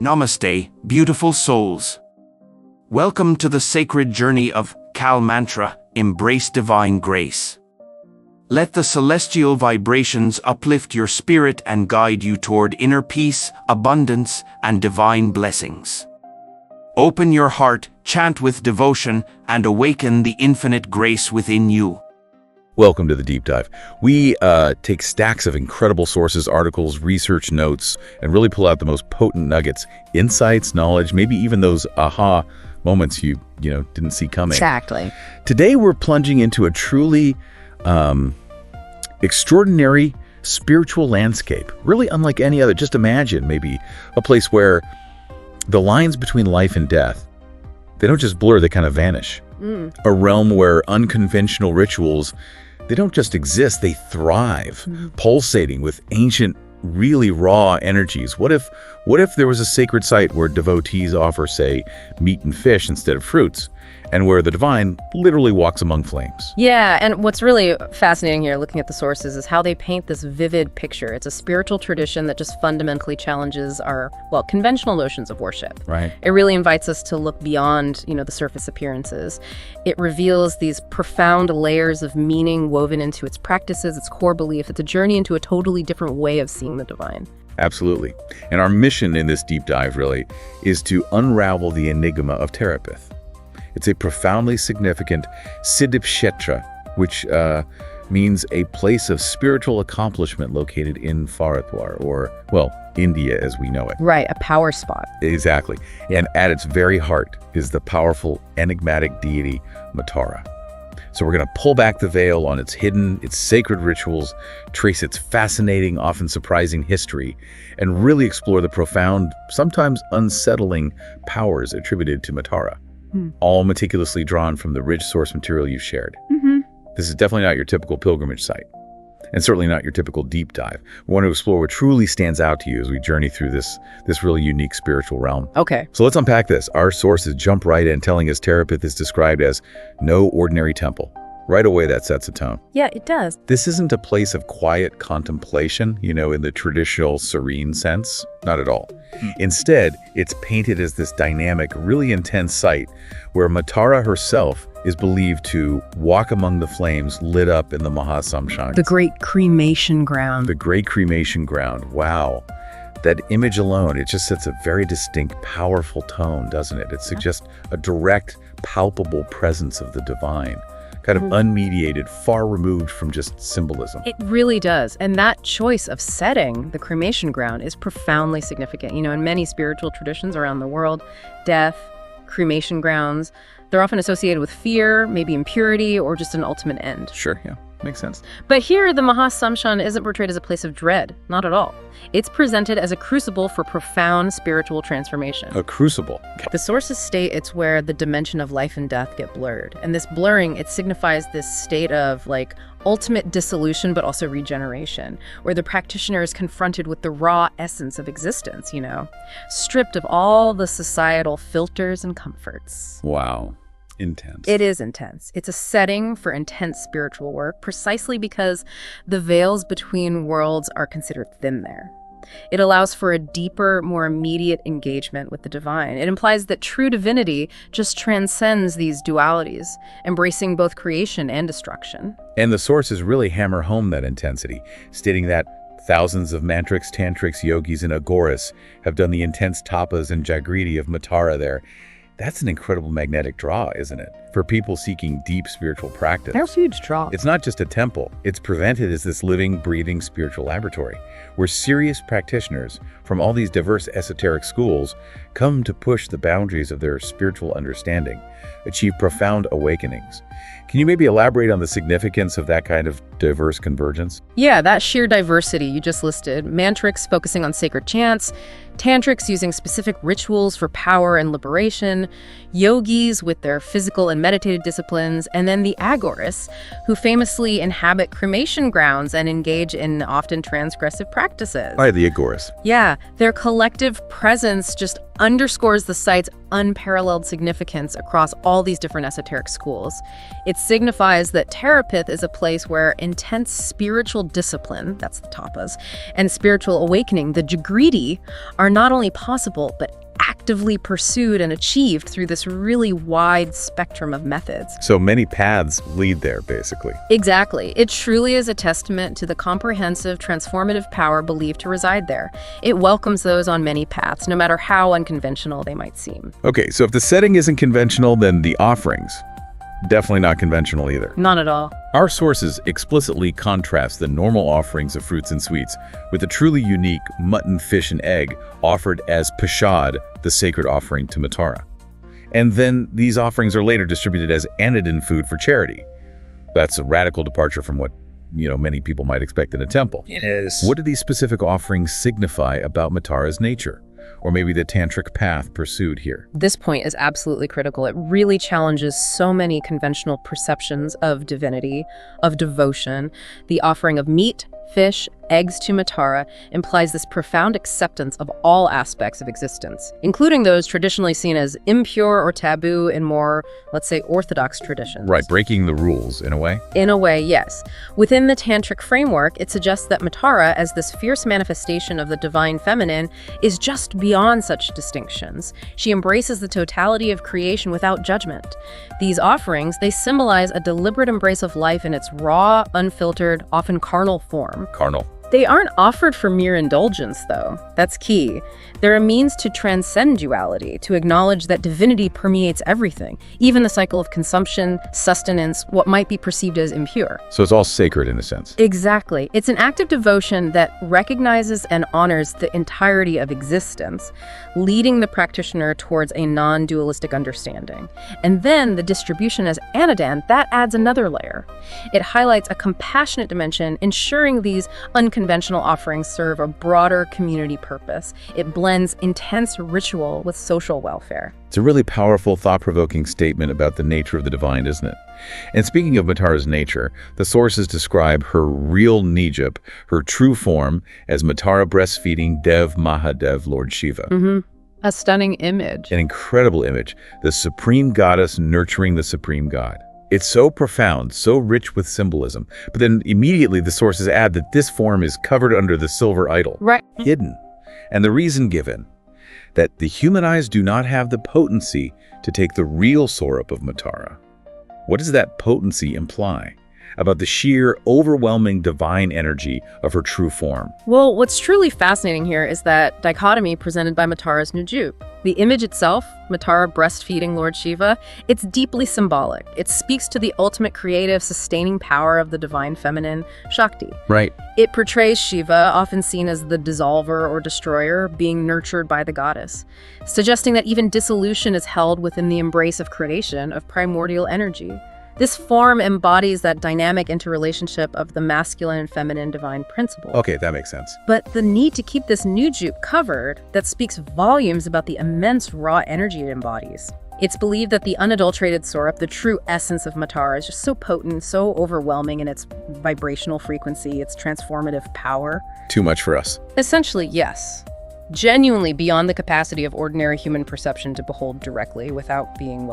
Namaste, beautiful souls. Welcome to the sacred journey of Kal Mantra, Embrace Divine Grace. Let the celestial vibrations uplift your spirit and guide you toward inner peace, abundance, and divine blessings. Open your heart, chant with devotion, and awaken the infinite grace within you. Welcome to the Deep Dive. We take stacks of incredible sources, articles, research notes, and really pull out the most potent nuggets, insights, knowledge, maybe even those aha moments you didn't see coming. Exactly. Today we're plunging into a truly extraordinary spiritual landscape, really unlike any other. Just imagine maybe a place where the lines between life and death, they don't just blur, they kind of vanish. A realm where unconventional rituals, they don't just exist, they thrive, pulsating with ancient, really raw energies. What if there was a sacred site where devotees offer, say, meat and fish instead of fruits, and where the divine literally walks among flames? Yeah, and what's really fascinating here, looking at the sources, is how they paint this vivid picture. It's a spiritual tradition that just fundamentally challenges our, conventional notions of worship. Right. It really invites us to look beyond, the surface appearances. It reveals these profound layers of meaning woven into its practices, its core belief. It's a journey into a totally different way of seeing the divine. Absolutely. And our mission in this deep dive really is to unravel the enigma of Tarapith. It's a profoundly significant Siddhipkshetra, which means a place of spiritual accomplishment located in Bharatwar, or, India as we know it. Right, a power spot. Exactly. And at its very heart is the powerful, enigmatic deity Tara. So we're going to pull back the veil on its hidden, its sacred rituals, trace its fascinating, often surprising history, and really explore the profound, sometimes unsettling powers attributed to Tara. All meticulously drawn from the rich source material you've shared. This is definitely not your typical pilgrimage site, and certainly not your typical deep dive. We want to explore what truly stands out to you as we journey through this really unique spiritual realm. Okay. So let's unpack this. Our sources jump right in, telling us Tarapith is described as no ordinary temple. Right away, that sets a tone. Yeah, it does. This isn't a place of quiet contemplation, in the traditional serene sense. Not at all. Instead, it's painted as this dynamic, really intense site where Tara herself is believed to walk among the flames lit up in the Mahasamshan. The great cremation ground. The great cremation ground. Wow. That image alone, it just sets a very distinct, powerful tone, doesn't it? It suggests a direct, palpable presence of the divine. Kind of unmediated, far removed from just symbolism. It really does. And that choice of setting the cremation ground is profoundly significant. In many spiritual traditions around the world, death, cremation grounds, they're often associated with fear, maybe impurity, or just an ultimate end. Sure, yeah. Makes sense. But here, the Mahasamshan isn't portrayed as a place of dread. Not at all. It's presented as a crucible for profound spiritual transformation. A crucible. The sources state it's where the dimension of life and death get blurred. And this blurring, it signifies this state of ultimate dissolution, but also regeneration, where the practitioner is confronted with the raw essence of existence, stripped of all the societal filters and comforts. Wow. Intense. It is intense. It's a setting for intense spiritual work precisely because the veils between worlds are considered thin there. It allows for a deeper, more immediate engagement with the divine. It implies that true divinity just transcends these dualities, embracing both creation and destruction. And the sources really hammer home that intensity, stating that thousands of mantrics, tantrics, yogis, and aghoris have done the intense tapas and jagriti of Tara there. That's an incredible magnetic draw, isn't it? For people seeking deep spiritual practice. There's a huge draw. It's not just a temple. It's presented as this living, breathing spiritual laboratory where serious practitioners from all these diverse esoteric schools come to push the boundaries of their spiritual understanding, achieve profound awakenings. Can you maybe elaborate on the significance of that kind of diverse convergence? Yeah, that sheer diversity you just listed. Mantrics focusing on sacred chants, tantrics using specific rituals for power and liberation, yogis with their physical and and meditative disciplines, and then the Aghoris, who famously inhabit cremation grounds and engage in often transgressive practices. By the Aghoris. Yeah, their collective presence just underscores the site's unparalleled significance across all these different esoteric schools. It signifies that Tarapith is a place where intense spiritual discipline, that's the tapas, and spiritual awakening, the jagriti, are not only possible, but actively pursued and achieved through this really wide spectrum of methods. So many paths lead there, basically. Exactly. It truly is a testament to the comprehensive, transformative power believed to reside there. It welcomes those on many paths, no matter how unconventional they might seem. Okay, so if the setting isn't conventional, then the offerings, definitely not conventional either. Not at all. Our sources explicitly contrast the normal offerings of fruits and sweets with the truly unique mutton, fish, and egg offered as prasad, the sacred offering to Tara. And then these offerings are later distributed as anodyne food for charity. That's a radical departure from what, many people might expect in a temple. It is. What do these specific offerings signify about Tara's nature? Or maybe the tantric path pursued here? This point is absolutely critical. It really challenges so many conventional perceptions of divinity, of devotion. The offering of meat, fish, eggs to Tara implies this profound acceptance of all aspects of existence, including those traditionally seen as impure or taboo in more, let's say, orthodox traditions. Right, breaking the rules in a way? In a way, yes. Within the tantric framework, it suggests that Tara, as this fierce manifestation of the divine feminine, is just beyond such distinctions. She embraces the totality of creation without judgment. These offerings, they symbolize a deliberate embrace of life in its raw, unfiltered, often carnal form. Carnal. They aren't offered for mere indulgence, though. That's key. They're a means to transcend duality, to acknowledge that divinity permeates everything, even the cycle of consumption, sustenance, what might be perceived as impure. So it's all sacred in a sense. Exactly. It's an act of devotion that recognizes and honors the entirety of existence, leading the practitioner towards a non-dualistic understanding. And then the distribution as anodyne, that adds another layer. It highlights a compassionate dimension, ensuring these unconventional offerings serve a broader community purpose. It blends intense ritual with social welfare. It's a really powerful, thought-provoking statement about the nature of the divine, isn't it? And speaking of Tara's nature, the sources describe her real Nijap, her true form, as Tara breastfeeding Dev Mahadev, Lord Shiva. A stunning image. An incredible image, the supreme goddess nurturing the supreme god. It's so profound, so rich with symbolism, but then immediately the sources add that this form is covered under the silver idol. Right. Hidden. And the reason given, that the human eyes do not have the potency to take the real Swarup of Tara. What does that potency imply about the sheer, overwhelming divine energy of her true form? Well, what's truly fascinating here is that dichotomy presented by Tara's Nujup. The image itself, Tara breastfeeding Lord Shiva, it's deeply symbolic. It speaks to the ultimate creative, sustaining power of the divine feminine, Shakti. Right. It portrays Shiva, often seen as the dissolver or destroyer, being nurtured by the goddess, suggesting that even dissolution is held within the embrace of creation, of primordial energy. This form embodies that dynamic interrelationship of the masculine and feminine divine principle. Okay, that makes sense. But the need to keep this Nujup covered, that speaks volumes about the immense raw energy it embodies. It's believed that the unadulterated Swarup, the true essence of Tara, is just so potent, so overwhelming in its vibrational frequency, its transformative power. Too much for us. Essentially, yes. Genuinely beyond the capacity of ordinary human perception to behold directly without being,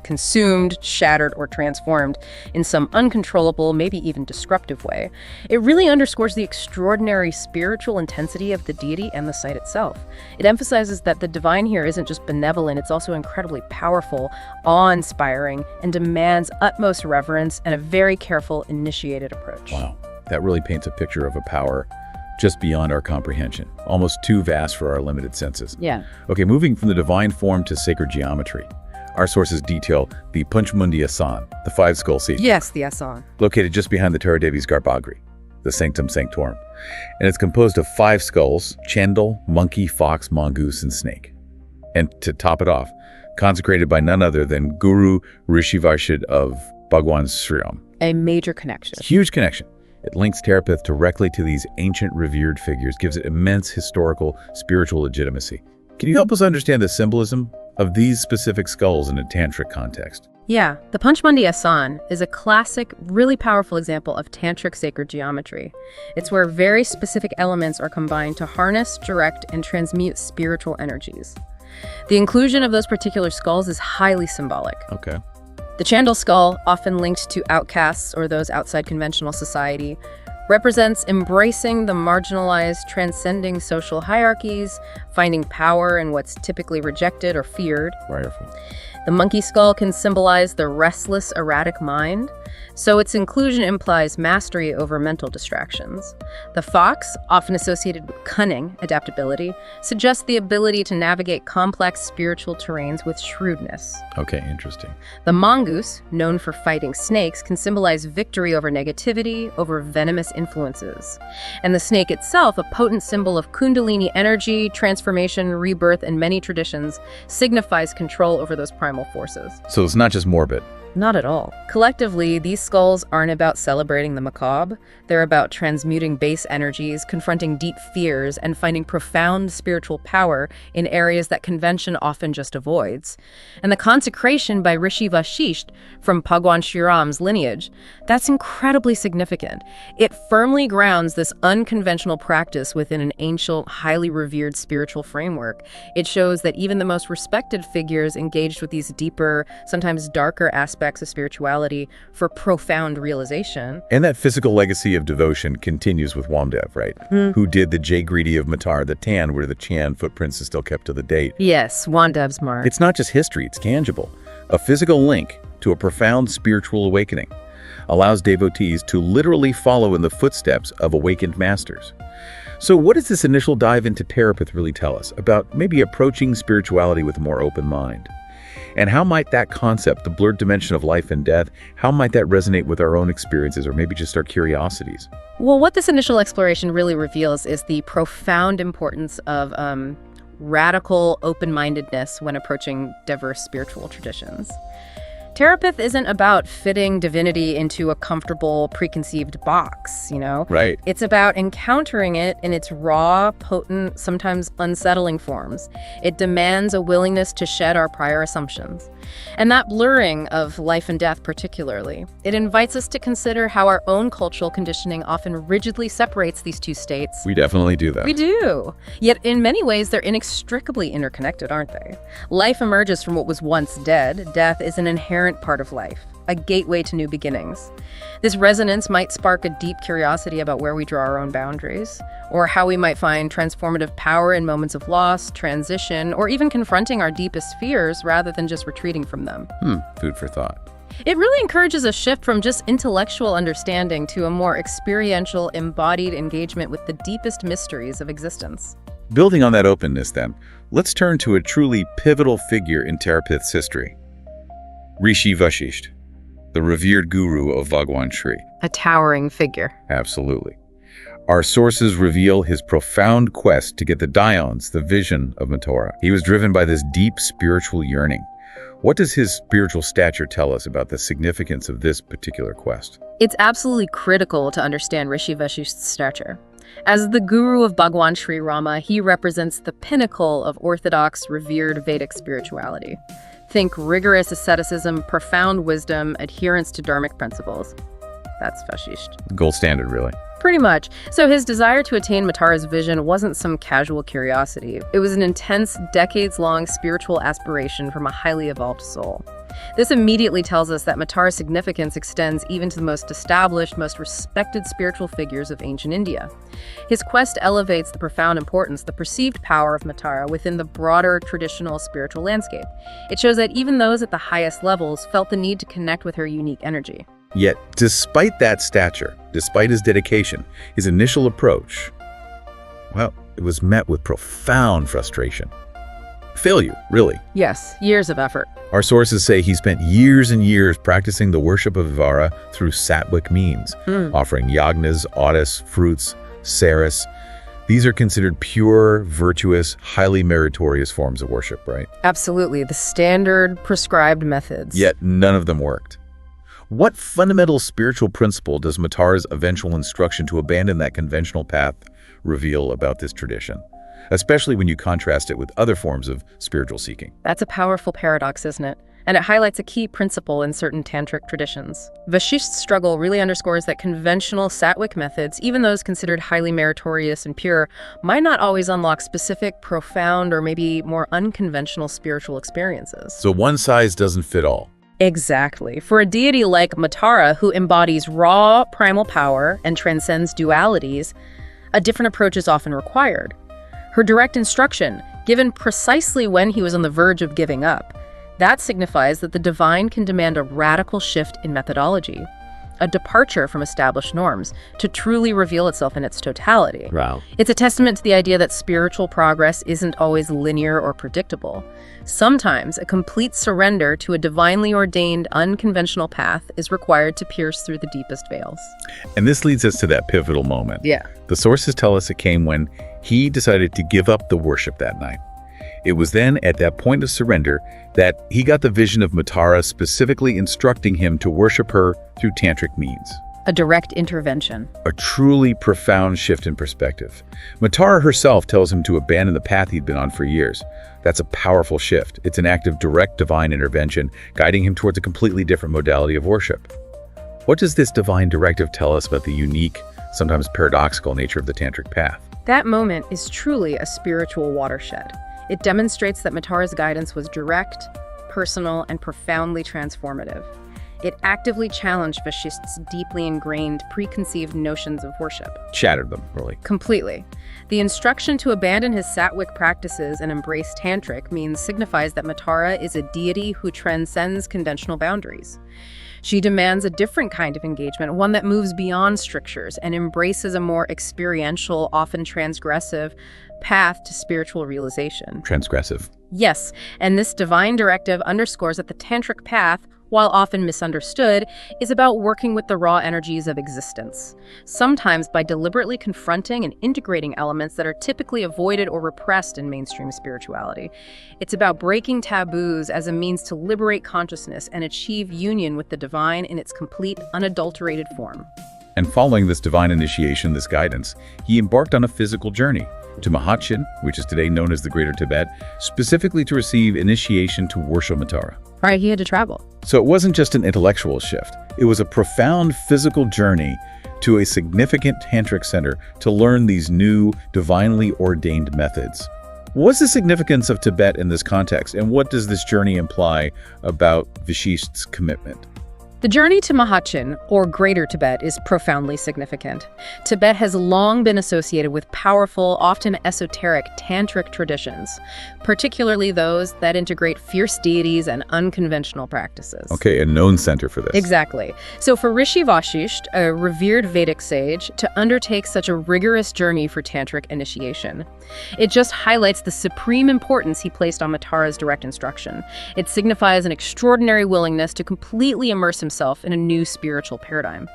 consumed, shattered, or transformed in some uncontrollable, maybe even disruptive way. It really underscores the extraordinary spiritual intensity of the deity and the site itself. It emphasizes that the divine here isn't just benevolent, it's also incredibly powerful, awe-inspiring, and demands utmost reverence and a very careful, initiated approach. Wow, that really paints a picture of a power just beyond our comprehension, almost too vast for our limited senses. Yeah. Okay, moving from the divine form to sacred geometry. Our sources detail the Panchmundi Asan, the five-skull seat. Yes, the Asan. Located just behind the Tara Devi's Garbhagri, the Sanctum Sanctorum. And it's composed of 5 skulls: Chandal, monkey, fox, mongoose, and snake. And to top it off, consecrated by none other than Guru Rishivarshid of Bhagwan Sriram. A major connection. Huge connection. It links Tarapith directly to these ancient revered figures, gives it immense historical, spiritual legitimacy. Can you help us understand the symbolism of these specific skulls in a tantric context? Yeah, the Panchmandi Asan is a classic, really powerful example of tantric sacred geometry. It's where very specific elements are combined to harness, direct, and transmute spiritual energies. The inclusion of those particular skulls is highly symbolic. Okay. The Chandal skull, often linked to outcasts or those outside conventional society, represents embracing the marginalized, transcending social hierarchies, finding power in what's typically rejected or feared. Wonderful. The monkey skull can symbolize the restless, erratic mind, so its inclusion implies mastery over mental distractions. The fox, often associated with cunning, adaptability, suggests the ability to navigate complex spiritual terrains with shrewdness. Okay, interesting. The mongoose, known for fighting snakes, can symbolize victory over negativity, over venomous influences. And the snake itself, a potent symbol of kundalini energy, transformation, rebirth, in many traditions, signifies control over those primal forces. So it's not just morbid. Not at all. Collectively, these skulls aren't about celebrating the macabre. They're about transmuting base energies, confronting deep fears, and finding profound spiritual power in areas that convention often just avoids. And the consecration by Rishi Vashisht from Bhagwan Sri Ram's lineage, that's incredibly significant. It firmly grounds this unconventional practice within an ancient, highly revered spiritual framework. It shows that even the most respected figures engaged with these deeper, sometimes darker aspects of spirituality for profound realization. And that physical legacy of devotion continues with Wamdev, right? Who did the Jagridi of Matar, the Tan, where the Chan footprints is still kept to the date. Yes, Wandev's mark. It's not just history, it's tangible. A physical link to a profound spiritual awakening allows devotees to literally follow in the footsteps of awakened masters. So what does this initial dive into Tarapith really tell us about maybe approaching spirituality with a more open mind? And how might that concept, the blurred dimension of life and death, how might that resonate with our own experiences or maybe just our curiosities? Well, what this initial exploration really reveals is the profound importance of radical open-mindedness when approaching diverse spiritual traditions. Tarapith isn't about fitting divinity into a comfortable, preconceived box, Right. It's about encountering it in its raw, potent, sometimes unsettling forms. It demands a willingness to shed our prior assumptions. And that blurring of life and death particularly, it invites us to consider how our own cultural conditioning often rigidly separates these two states. We definitely do that. We do. Yet in many ways, they're inextricably interconnected, aren't they? Life emerges from what was once dead. Death is an inherent part of life, a gateway to new beginnings. This resonance might spark a deep curiosity about where we draw our own boundaries, or how we might find transformative power in moments of loss, transition, or even confronting our deepest fears rather than just retreating from them. Food for thought. It really encourages a shift from just intellectual understanding to a more experiential, embodied engagement with the deepest mysteries of existence. Building on that openness then, let's turn to a truly pivotal figure in Tarapith's history. Rishi Vashisht, the revered guru of Bhagwan Sri. A towering figure. Absolutely. Our sources reveal his profound quest to get the Dayons, the vision of Mathura. He was driven by this deep spiritual yearning. What does his spiritual stature tell us about the significance of this particular quest? It's absolutely critical to understand Rishi Vashisht's stature. As the guru of Bhagwan Sri Rama, he represents the pinnacle of orthodox, revered Vedic spirituality. Think rigorous asceticism, profound wisdom, adherence to dharmic principles. That's Vashisht. Gold standard, really. Pretty much. So his desire to attain Mathura's vision wasn't some casual curiosity. It was an intense, decades-long spiritual aspiration from a highly evolved soul. This immediately tells us that Mathura's significance extends even to the most established, most respected spiritual figures of ancient India. His quest elevates the profound importance, the perceived power of Mathura within the broader traditional spiritual landscape. It shows that even those at the highest levels felt the need to connect with her unique energy. Yet, despite that stature, despite his dedication, his initial approach, well, it was met with profound frustration. Failure, really. Yes, years of effort. Our sources say he spent years and years practicing the worship of Vivara through sattvic means, offering yagnas, audis, fruits, saris. These are considered pure, virtuous, highly meritorious forms of worship, right? Absolutely, the standard prescribed methods. Yet none of them worked. What fundamental spiritual principle does Mathura's eventual instruction to abandon that conventional path reveal about this tradition? Especially when you contrast it with other forms of spiritual seeking. That's a powerful paradox, isn't it? and it highlights a key principle in certain tantric traditions. Vashisht's struggle really underscores that conventional sattvic methods, even those considered highly meritorious and pure, might not always unlock specific, profound, or maybe more unconventional spiritual experiences. So one size doesn't fit all. Exactly. For a deity like Tara, who embodies raw primal power and transcends dualities, a different approach is often required. Her direct instruction, given precisely when he was on the verge of giving up, that signifies that the divine can demand a radical shift in methodology, a departure from established norms, to truly reveal itself in its totality. Wow. It's a testament to the idea that spiritual progress isn't always linear or predictable. Sometimes a complete surrender to a divinely ordained, unconventional path is required to pierce through the deepest veils. And this leads us to that pivotal moment. Yeah. The sources tell us it came when he decided to give up the worship that night. It was then, at that point of surrender, that he got the vision of Tara specifically instructing him to worship her through tantric means. A direct intervention. A truly profound shift in perspective. Tara herself tells him to abandon the path he'd been on for years. That's a powerful shift. It's an act of direct divine intervention, guiding him towards a completely different modality of worship. What does this divine directive tell us about the unique, sometimes paradoxical nature of the tantric path? That moment is truly a spiritual watershed. It demonstrates that Tara's guidance was direct, personal, and profoundly transformative. It actively challenged Vashisht's deeply ingrained, preconceived notions of worship. Shattered them, really. Completely. The instruction to abandon his sattvic practices and embrace tantric signifies that Tara is a deity who transcends conventional boundaries. She demands a different kind of engagement, one that moves beyond strictures and embraces a more experiential, often transgressive path to spiritual realization. Transgressive. Yes, and this divine directive underscores that the tantric path, while often misunderstood, is about working with the raw energies of existence, sometimes by deliberately confronting and integrating elements that are typically avoided or repressed in mainstream spirituality. It's about breaking taboos as a means to liberate consciousness and achieve union with the divine in its complete, unadulterated form. And following this divine initiation, this guidance, he embarked on a physical journey to Mahachin, which is today known as the Greater Tibet, specifically to receive initiation to worship Tara. Right, he had to travel. So it wasn't just an intellectual shift. It was a profound physical journey to a significant tantric center to learn these new, divinely ordained methods. What's the significance of Tibet in this context, and what does this journey imply about Vashisht's commitment? The journey to Mahachin, or Greater Tibet, is profoundly significant. Tibet has long been associated with powerful, often esoteric tantric traditions, particularly those that integrate fierce deities and unconventional practices. Okay, a known center for this. Exactly. So for Rishi Vashisht, a revered Vedic sage, to undertake such a rigorous journey for tantric initiation, it just highlights the supreme importance he placed on Tara's direct instruction. It signifies an extraordinary willingness to completely immerse himself in a new spiritual paradigm,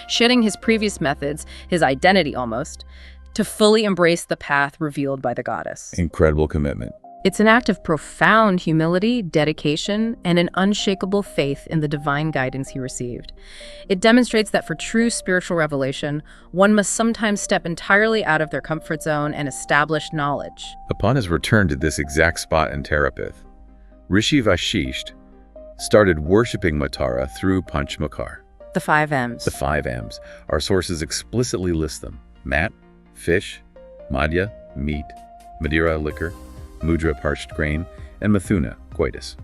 shedding his previous methods, his identity almost, to fully embrace the path revealed by the goddess. Incredible commitment. It's an act of profound humility, dedication, and an unshakable faith in the divine guidance he received. It demonstrates that for true spiritual revelation, one must sometimes step entirely out of their comfort zone and establish knowledge. Upon his return to this exact spot in Tarapith, Rishi Vashisht started worshipping Tara through Panchmakar. The 5 M's. The 5 M's. Our sources explicitly list them: mat, fish; madhya, meat; madira, liquor; mudra, parched grain; and mathuna, coitus.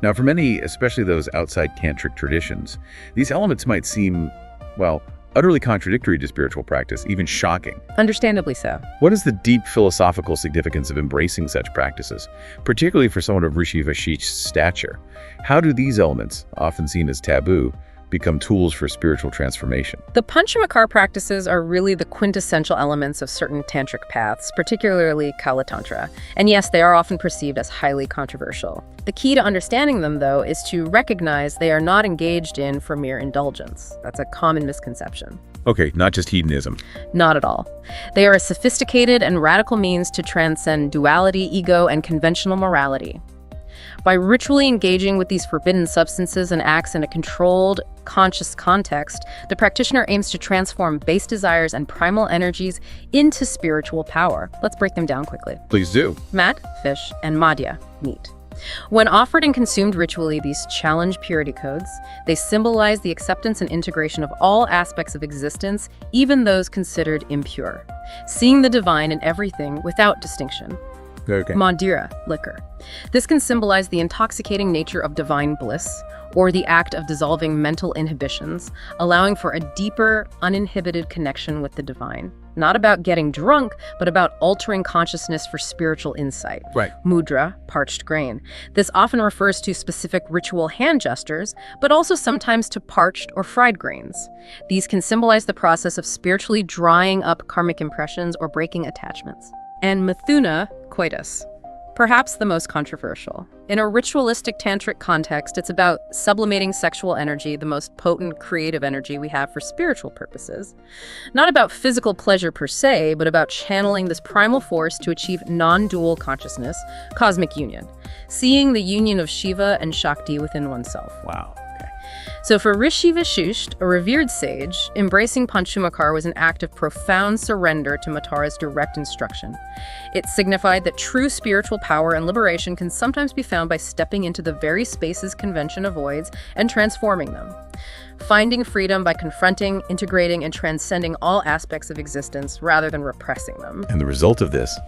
Now, for many, especially those outside tantric traditions, these elements might seem, well, utterly contradictory to spiritual practice, even shocking. Understandably so. What is the deep philosophical significance of embracing such practices, particularly for someone of Rishi Vashisht's stature? How do these elements, often seen as taboo, become tools for spiritual transformation? The Panchamakar practices are really the quintessential elements of certain tantric paths, particularly Kala Tantra. And yes, they are often perceived as highly controversial. The key to understanding them, though, is to recognize they are not engaged in for mere indulgence. That's a common misconception. Okay, not just hedonism. Not at all. They are a sophisticated and radical means to transcend duality, ego, and conventional morality. By ritually engaging with these forbidden substances and acts in a controlled, conscious context, the practitioner aims to transform base desires and primal energies into spiritual power. Let's break them down quickly. Please do. Mat, fish, and madhya, meat. When offered and consumed ritually, these challenge purity codes. They symbolize the acceptance and integration of all aspects of existence, even those considered impure. Seeing the divine in everything without distinction. Okay. Mandira, liquor. This can symbolize the intoxicating nature of divine bliss, or the act of dissolving mental inhibitions, allowing for a deeper, uninhibited connection with the divine. Not about getting drunk, but about altering consciousness for spiritual insight. Right. Mudra, parched grain. This often refers to specific ritual hand gestures, but also sometimes to parched or fried grains. These can symbolize the process of spiritually drying up karmic impressions or breaking attachments. And Mithuna, coitus. Perhaps the most controversial. In a ritualistic tantric context, it's about sublimating sexual energy, the most potent creative energy we have for spiritual purposes. Not about physical pleasure per se, but about channeling this primal force to achieve non-dual consciousness, cosmic union. Seeing the union of Shiva and Shakti within oneself. Wow. So for Rishi Vashisht, a revered sage, embracing Panchamakar was an act of profound surrender to Matara's direct instruction. It signified that true spiritual power and liberation can sometimes be found by stepping into the very spaces convention avoids and transforming them. Finding freedom by confronting, integrating, and transcending all aspects of existence rather than repressing them. And the result of this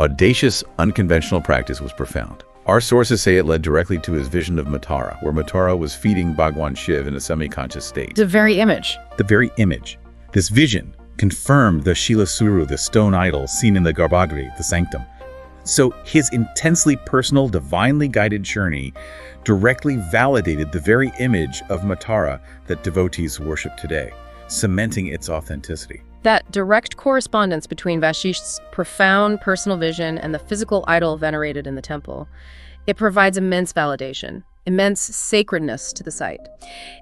audacious, unconventional practice was profound. Our sources say it led directly to his vision of Matara, where Matara was feeding Bhagwan Shiv in a semi-conscious state. The very image. The very image. This vision confirmed the Shilasuru, the stone idol seen in the Garbhagri, the sanctum. So his intensely personal, divinely guided journey directly validated the very image of Matara that devotees worship today, cementing its authenticity. That direct correspondence between Vashisht's profound personal vision and the physical idol venerated in the temple, it provides immense validation, immense sacredness to the site.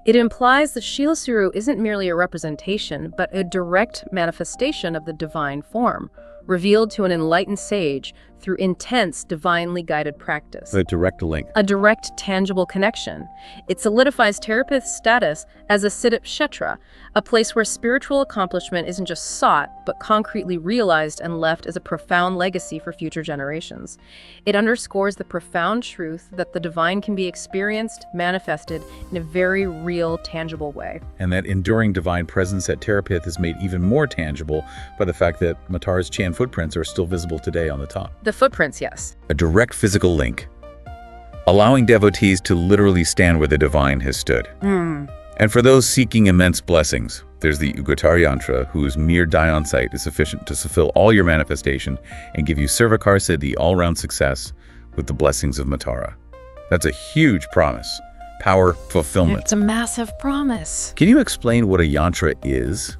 It implies that Shilasuru isn't merely a representation, but a direct manifestation of the divine form, revealed to an enlightened sage through intense, divinely guided practice. A direct link. A direct, tangible connection. It solidifies Tarapith's status as a Siddhip Kshetra, a place where spiritual accomplishment isn't just sought, but concretely realized and left as a profound legacy for future generations. It underscores the profound truth that the divine can be experienced, manifested in a very real, tangible way. And that enduring divine presence at Tarapith is made even more tangible by the fact that Matara's Chan footprints are still visible today on the top. The footprints, yes. A direct physical link, allowing devotees to literally stand where the divine has stood. And for those seeking immense blessings, there's the Ugatari Yantra, whose mere Dayan sight is sufficient to fulfill all your manifestation and give you Sarvakar Siddhi, all-round success with the blessings of Matara. That's a huge promise. Power, fulfillment. It's a massive promise. Can you explain what a yantra is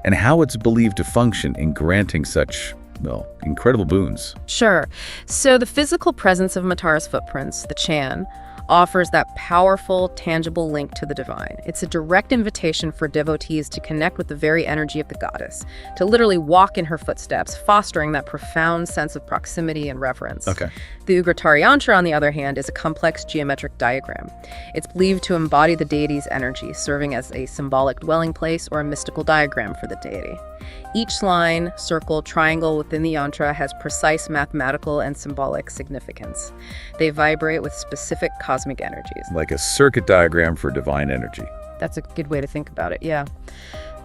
and how it's believed to function in granting such, well, incredible boons? Sure. So the physical presence of Matara's footprints, the Chan, offers that powerful, tangible link to the divine. It's a direct invitation for devotees to connect with the very energy of the goddess, to literally walk in her footsteps, fostering that profound sense of proximity and reverence. Okay. The Ugatari Yantra, on the other hand, is a complex geometric diagram. It's believed to embody the deity's energy, serving as a symbolic dwelling place or a mystical diagram for the deity. Each line, circle, triangle within the yantra has precise mathematical and symbolic significance. They vibrate with specific cosmic energies. Like a circuit diagram for divine energy. That's a good way to think about it, yeah.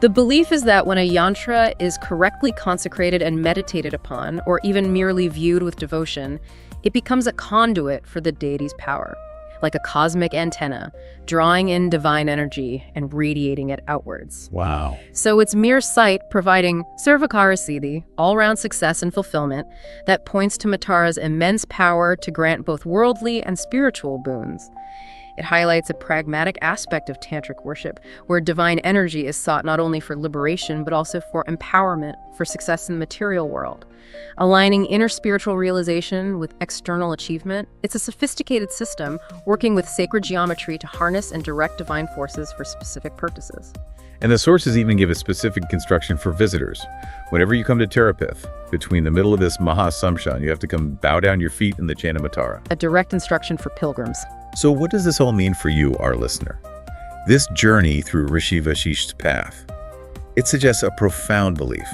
The belief is that when a yantra is correctly consecrated and meditated upon, or even merely viewed with devotion, it becomes a conduit for the deity's power, like a cosmic antenna, drawing in divine energy and radiating it outwards. Wow. So its mere sight providing Sarvakara Siddhi, all-round success and fulfillment, that points to Matara's immense power to grant both worldly and spiritual boons. It highlights a pragmatic aspect of tantric worship, where divine energy is sought not only for liberation, but also for empowerment, for success in the material world. Aligning inner spiritual realization with external achievement, it's a sophisticated system working with sacred geometry to harness and direct divine forces for specific purposes. And the sources even give a specific instruction for visitors. Whenever you come to Tarapith, between the middle of this Maha Samshan, you have to come bow down your feet in the chant of Matara. A direct instruction for pilgrims. So what does this all mean for you, our listener? This journey through Rishi Vashisht's path, it suggests a profound belief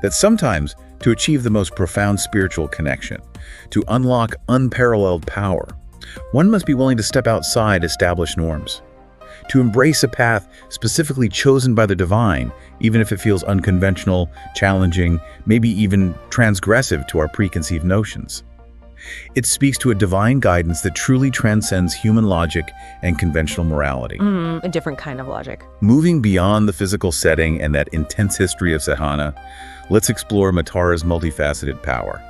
that sometimes to achieve the most profound spiritual connection, to unlock unparalleled power, One must be willing to step outside established norms, to embrace a path specifically chosen by the divine, even if it feels unconventional, challenging, maybe even transgressive to our preconceived notions. It speaks to a divine guidance that truly transcends human logic and conventional morality. A different kind of logic. Moving beyond the physical setting and that intense history of sadhana, let's explore Tara's multifaceted power.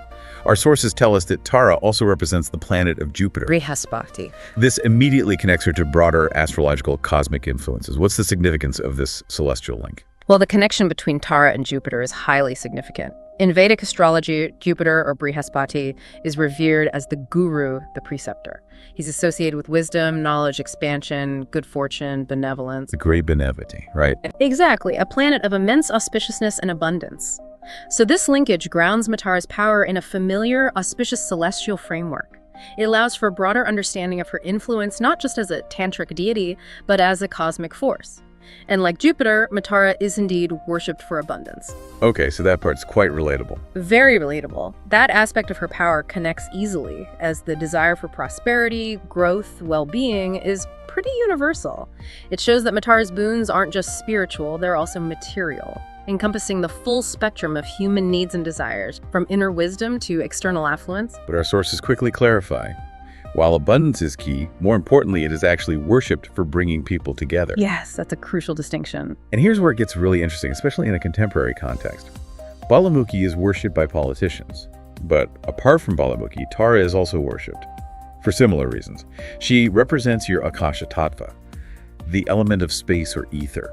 Our sources tell us that Tara also represents the planet of Jupiter. Brihaspati. This immediately connects her to broader astrological cosmic influences. What's the significance of this celestial link? Well, the connection between Tara and Jupiter is highly significant. In Vedic astrology, Jupiter, or Brihaspati, is revered as the guru, the preceptor. He's associated with wisdom, knowledge, expansion, good fortune, benevolence. The great benevolity, right? Exactly, a planet of immense auspiciousness and abundance. So this linkage grounds Tara's power in a familiar, auspicious celestial framework. It allows for a broader understanding of her influence not just as a tantric deity, but as a cosmic force. And like Jupiter, Tara is indeed worshipped for abundance. Okay, so that part's quite relatable. Very relatable. That aspect of her power connects easily, as the desire for prosperity, growth, well-being is pretty universal. It shows that Tara's boons aren't just spiritual, they're also material, encompassing the full spectrum of human needs and desires, from inner wisdom to external affluence. But our sources quickly clarify, while abundance is key, more importantly, it is actually worshipped for bringing people together. Yes, that's a crucial distinction. And here's where it gets really interesting, especially in a contemporary context. Balamukhi is worshipped by politicians. But apart from Balamukhi, Tara is also worshipped for similar reasons. She represents your Akasha Tattva, the element of space or ether.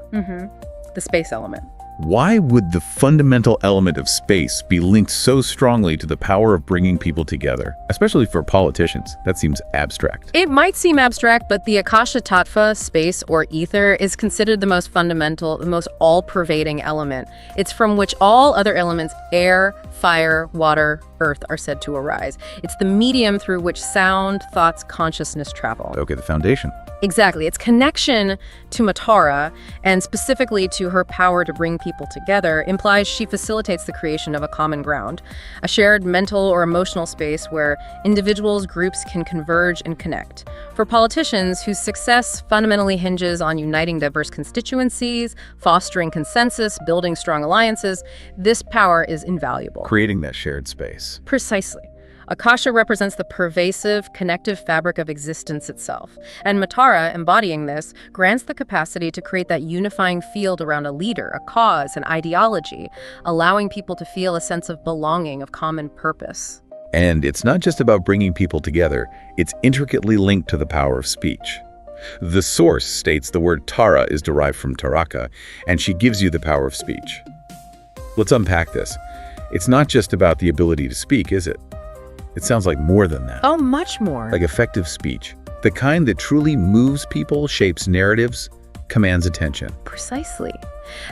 The space element. Why would the fundamental element of space be linked so strongly to the power of bringing people together, especially for politicians? That seems abstract. It might seem abstract, but the Akasha Tattva, space or ether, is considered the most fundamental, the most all-pervading element. It's from which all other elements, air, fire, water, earth, are said to arise. It's the medium through which sound, thoughts, consciousness travel. Okay, the foundation. Exactly. Its connection to Tara, and specifically to her power to bring people together, implies she facilitates the creation of a common ground, a shared mental or emotional space where individuals, groups can converge and connect. For politicians whose success fundamentally hinges on uniting diverse constituencies, fostering consensus, building strong alliances, this power is invaluable. Creating that shared space. Precisely. Akasha represents the pervasive, connective fabric of existence itself, and Tara, embodying this, grants the capacity to create that unifying field around a leader, a cause, an ideology, allowing people to feel a sense of belonging, of common purpose. And it's not just about bringing people together, it's intricately linked to the power of speech. The source states the word Tara is derived from Taraka, and she gives you the power of speech. Let's unpack this. It's not just about the ability to speak, is it? It sounds like more than that. Oh, much more. Like effective speech. The kind that truly moves people, shapes narratives, commands attention. Precisely.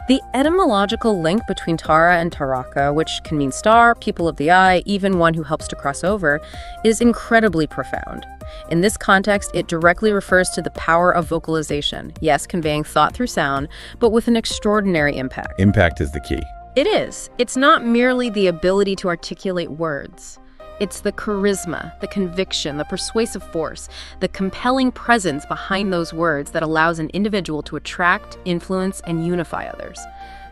The etymological link between Tara and Taraka, which can mean star, pupil of the eye, even one who helps to cross over, is incredibly profound. In this context, it directly refers to the power of vocalization. Yes, conveying thought through sound, but with an extraordinary impact. Impact is the key. It is. It's not merely the ability to articulate words. It's the charisma, the conviction, the persuasive force, the compelling presence behind those words that allows an individual to attract, influence, and unify others.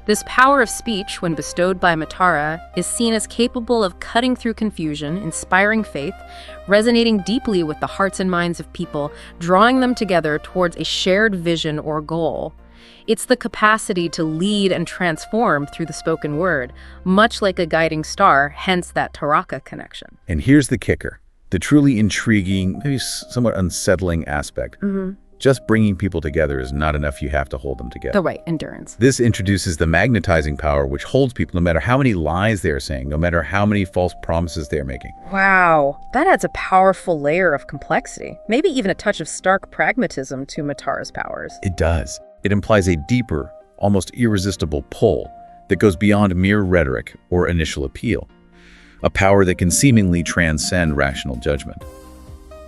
This power of speech, when bestowed by Tara, is seen as capable of cutting through confusion, inspiring faith, resonating deeply with the hearts and minds of people, drawing them together towards a shared vision or goal. It's the capacity to lead and transform through the spoken word, much like a guiding star, hence that Taraka connection. And here's the kicker, the truly intriguing, maybe somewhat unsettling aspect. Just bringing people together is not enough, you have to hold them together. The right endurance. This introduces the magnetizing power which holds people no matter how many lies they're saying, no matter how many false promises they're making. Wow, that adds a powerful layer of complexity, maybe even a touch of stark pragmatism to Tara's powers. It does. It implies a deeper, almost irresistible pull that goes beyond mere rhetoric or initial appeal, a power that can seemingly transcend rational judgment.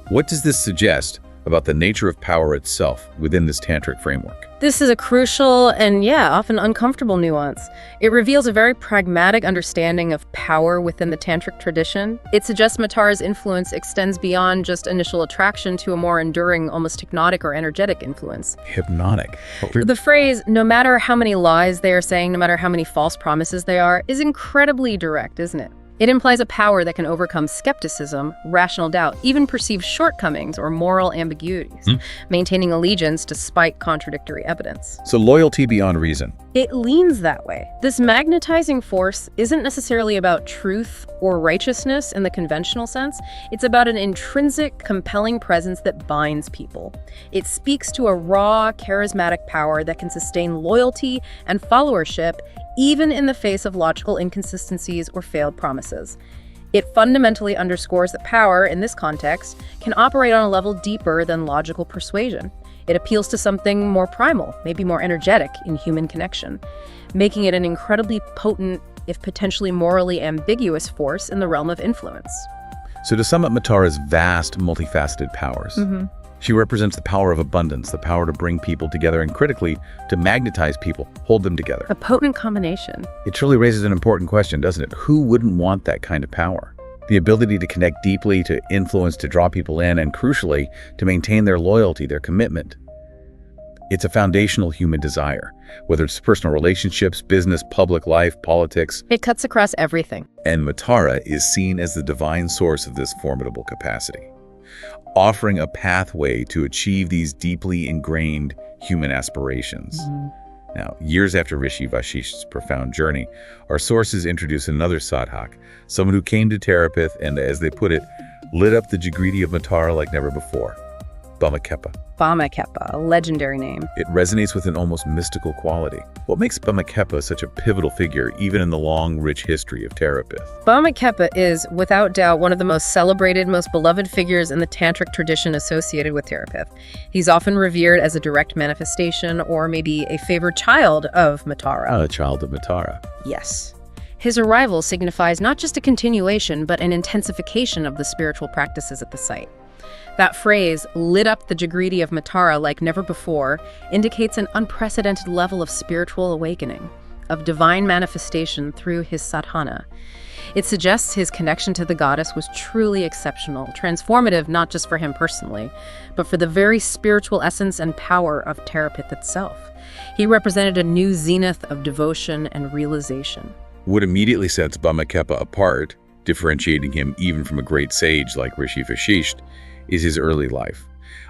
What does this suggest? about the nature of power itself within this tantric framework. This is a crucial and, often uncomfortable nuance. It reveals a very pragmatic understanding of power within the tantric tradition. It suggests Tara's influence extends beyond just initial attraction to a more enduring, almost hypnotic or energetic influence. Hypnotic. The phrase, no matter how many lies they are saying, no matter how many false promises they are, is incredibly direct, isn't it? It implies a power that can overcome skepticism, rational doubt, even perceived shortcomings or moral ambiguities, maintaining allegiance despite contradictory evidence. So loyalty beyond reason. It leans that way. This magnetizing force isn't necessarily about truth or righteousness in the conventional sense. It's about an intrinsic, compelling presence that binds people. It speaks to a raw, charismatic power that can sustain loyalty and followership even in the face of logical inconsistencies or failed promises. It fundamentally underscores that power, in this context, can operate on a level deeper than logical persuasion. It appeals to something more primal, maybe more energetic in human connection, making it an incredibly potent, if potentially morally ambiguous force in the realm of influence. So to sum up Tara's vast, multifaceted powers, she represents the power of abundance, the power to bring people together, and critically, to magnetize people, hold them together. A potent combination. It truly raises an important question, doesn't it? Who wouldn't want that kind of power? The ability to connect deeply, to influence, to draw people in, and crucially, to maintain their loyalty, their commitment. It's a foundational human desire, whether it's personal relationships, business, public life, politics. It cuts across everything. And Tara is seen as the divine source of this formidable capacity, offering a pathway to achieve these deeply ingrained human aspirations. Now, years after Rishi Vashish's profound journey, our sources introduce another sadhak, someone who came to Tarapith and, as they put it, lit up the Jagriti of Tara like never before. Bhamakhepa. Bhamakhepa, a legendary name. It resonates with an almost mystical quality. What makes Bhamakhepa such a pivotal figure, even in the long, rich history of Tarapith? Bhamakhepa is, without doubt, one of the most celebrated, most beloved figures in the tantric tradition associated with Tarapith. He's often revered as a direct manifestation or maybe a favored child of Tara. A child of Tara. Yes. His arrival signifies not just a continuation, but an intensification of the spiritual practices at the site. That phrase, lit up the Jagriti of Tara like never before, indicates an unprecedented level of spiritual awakening, of divine manifestation through his sadhana. It suggests his connection to the goddess was truly exceptional, transformative not just for him personally, but for the very spiritual essence and power of Tarapith itself. He represented a new zenith of devotion and realization. What immediately sets Bhamakhepa apart, differentiating him even from a great sage like Rishi Vashisht, is his early life.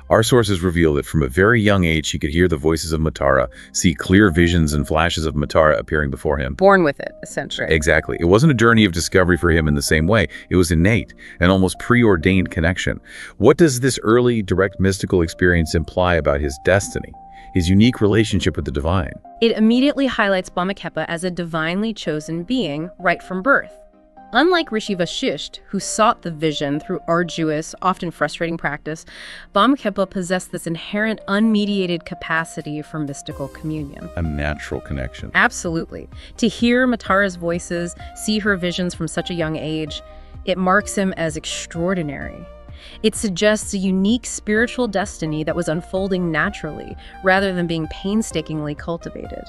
Our sources reveal that from a very young age he could hear the voices of Tara, see clear visions and flashes of Tara appearing before him. Born with it, essentially. Exactly. It wasn't a journey of discovery for him in the same way. It was innate, an almost preordained connection. What does this early, direct mystical experience imply about his destiny, his unique relationship with the divine? It immediately highlights Bhamakhepa as a divinely chosen being right from birth. Unlike Rishi Vashisht, who sought the vision through arduous, often frustrating practice, Bhamakhepa possessed this inherent, unmediated capacity for mystical communion. A natural connection. Absolutely. To hear Tara's voices, see her visions from such a young age, it marks him as extraordinary. It suggests a unique spiritual destiny that was unfolding naturally, rather than being painstakingly cultivated.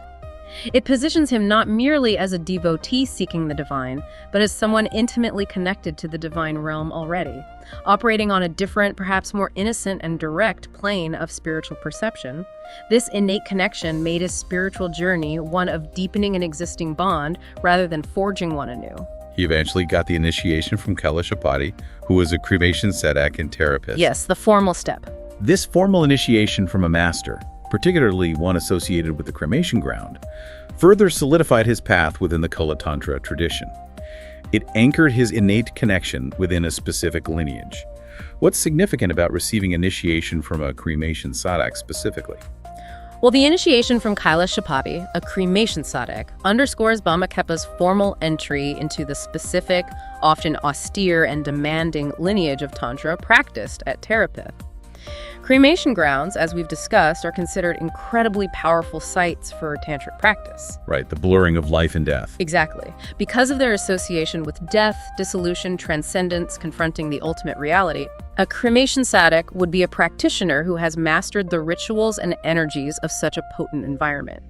It positions him not merely as a devotee seeking the divine, but as someone intimately connected to the divine realm already, operating on a different, perhaps more innocent and direct plane of spiritual perception. This innate connection made his spiritual journey one of deepening an existing bond rather than forging one anew. He eventually got the initiation from Kailashapati, who was a cremation sadhak in Tarapith. Yes, the formal step. This formal initiation from a master, particularly one associated with the cremation ground, further solidified his path within the Kula Tantra tradition. It anchored his innate connection within a specific lineage. What's significant about receiving initiation from a cremation sadhak specifically? Well, the initiation from Kailashapati, a cremation sadhak, underscores Bhamakhepa's formal entry into the specific, often austere and demanding lineage of Tantra practiced at Tarapith. Cremation grounds, as we've discussed, are considered incredibly powerful sites for tantric practice. Right, the blurring of life and death. Exactly. Because of their association with death, dissolution, transcendence, confronting the ultimate reality, a cremation sadhak would be a practitioner who has mastered the rituals and energies of such a potent environment.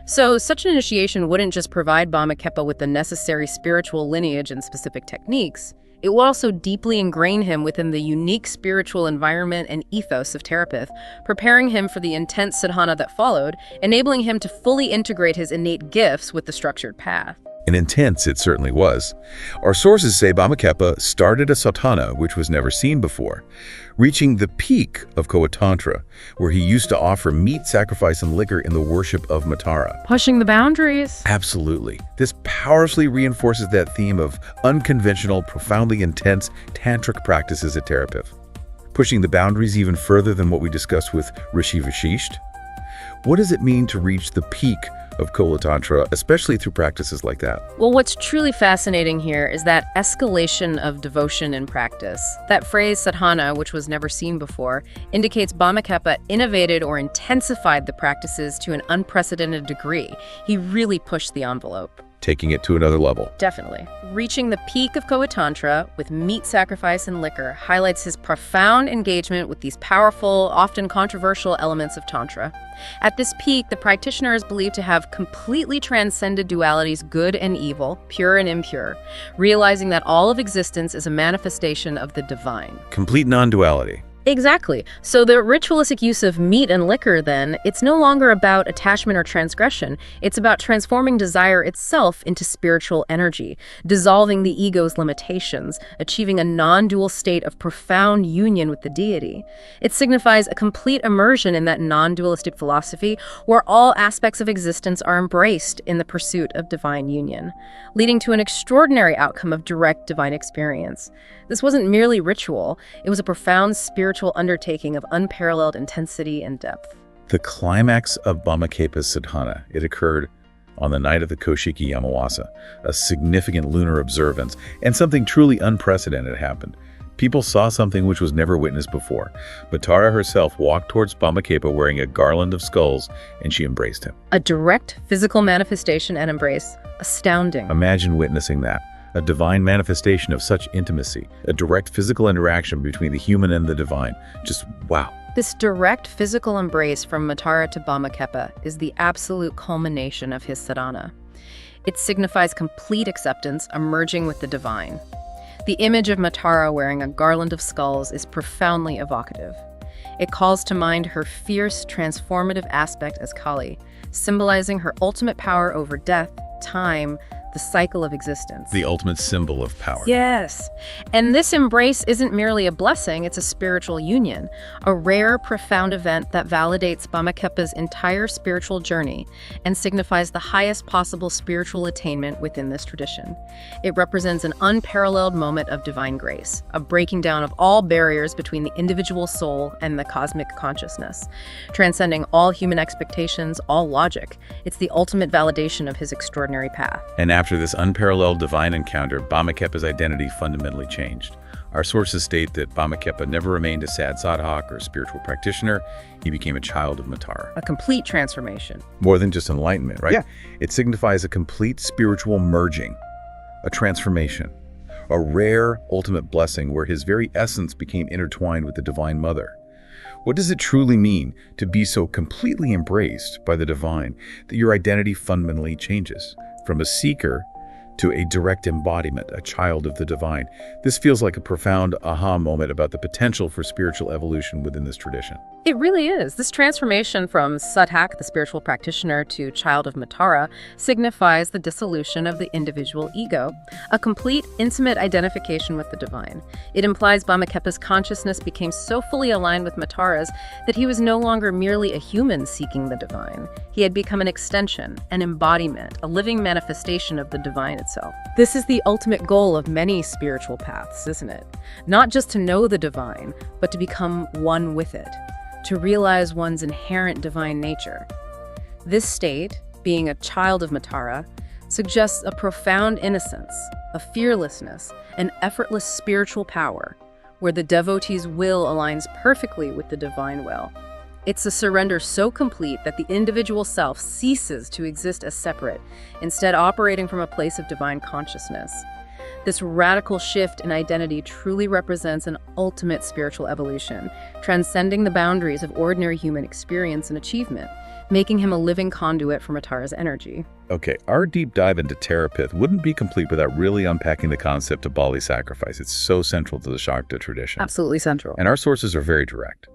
So such an initiation wouldn't just provide Bhamakhepa with the necessary spiritual lineage and specific techniques. It will also deeply ingrain him within the unique spiritual environment and ethos of Tarapith, preparing him for the intense sadhana that followed, enabling him to fully integrate his innate gifts with the structured path. And intense it certainly was. Our sources say Bhamakhepa started a sadhana which was never seen before, reaching the peak of Koa Tantra, where he used to offer meat, sacrifice, and liquor in the worship of Tara. Pushing the boundaries. Absolutely. This powerfully reinforces that theme of unconventional, profoundly intense tantric practices at Tarapith, pushing the boundaries even further than what we discussed with Rishi Vashisht. What does it mean to reach the peak of Koa Tantra, especially through practices like that? Well, what's truly fascinating here is that escalation of devotion in practice. That phrase, sadhana, which was never seen before, indicates Bhamakhepa innovated or intensified the practices to an unprecedented degree. He really pushed the envelope. Taking it to another level. Definitely. Reaching the peak of Koa Tantra with meat sacrifice and liquor highlights his profound engagement with these powerful, often controversial elements of Tantra. At this peak, the practitioner is believed to have completely transcended dualities good and evil, pure and impure, realizing that all of existence is a manifestation of the divine. Complete non-duality. Exactly. So the ritualistic use of meat and liquor, then, it's no longer about attachment or transgression. It's about transforming desire itself into spiritual energy, dissolving the ego's limitations, achieving a non-dual state of profound union with the deity. It signifies a complete immersion in that non-dualistic philosophy where all aspects of existence are embraced in the pursuit of divine union, leading to an extraordinary outcome of direct divine experience. This wasn't merely ritual, it was a profound spiritual undertaking of unparalleled intensity and depth. The climax of Bhamakhepa's sadhana, it occurred on the night of the Kaushiki Amavasya, a significant lunar observance, and something truly unprecedented happened. People saw something which was never witnessed before. But Tara herself walked towards Bhamakhepa wearing a garland of skulls, and she embraced him. A direct physical manifestation and embrace. Astounding. Imagine witnessing that. A divine manifestation of such intimacy, a direct physical interaction between the human and the divine. Just wow. This direct physical embrace from Tara to Bhamakhepa is the absolute culmination of his sadhana. It signifies complete acceptance, emerging with the divine. The image of Tara wearing a garland of skulls is profoundly evocative. It calls to mind her fierce, transformative aspect as Kali, symbolizing her ultimate power over death, time, the cycle of existence. The ultimate symbol of power. Yes. And this embrace isn't merely a blessing, it's a spiritual union, a rare, profound event that validates Bhamakhepa's entire spiritual journey and signifies the highest possible spiritual attainment within this tradition. It represents an unparalleled moment of divine grace, a breaking down of all barriers between the individual soul and the cosmic consciousness, transcending all human expectations, all logic. It's the ultimate validation of his extraordinary path. And after this unparalleled divine encounter, Bhamakhepa's identity fundamentally changed. Our sources state that Bhamakhepa never remained a sad sadhak or spiritual practitioner. He became a child of Tara. A complete transformation. More than just enlightenment, right? Yeah. It signifies a complete spiritual merging, a transformation, a rare ultimate blessing where his very essence became intertwined with the Divine Mother. What does it truly mean to be so completely embraced by the divine that your identity fundamentally changes? From a seeker to a direct embodiment, a child of the divine. This feels like a profound aha moment about the potential for spiritual evolution within this tradition. It really is. This transformation from sadhak, the spiritual practitioner, to child of Tara signifies the dissolution of the individual ego, a complete, intimate identification with the divine. It implies Bhamakhepa's consciousness became so fully aligned with Tara's that he was no longer merely a human seeking the divine. He had become an extension, an embodiment, a living manifestation of the divine itself. This is the ultimate goal of many spiritual paths, isn't it? Not just to know the divine, but to become one with it, to realize one's inherent divine nature. This state, being a child of Tara, suggests a profound innocence, a fearlessness, an effortless spiritual power, where the devotee's will aligns perfectly with the divine will. It's a surrender so complete that the individual self ceases to exist as separate, instead operating from a place of divine consciousness. This radical shift in identity truly represents an ultimate spiritual evolution, transcending the boundaries of ordinary human experience and achievement, making him a living conduit for Tara's energy. Okay, our deep dive into Tarapith wouldn't be complete without really unpacking the concept of Bali sacrifice. It's so central to the Shakti tradition. Absolutely central. And our sources are very direct.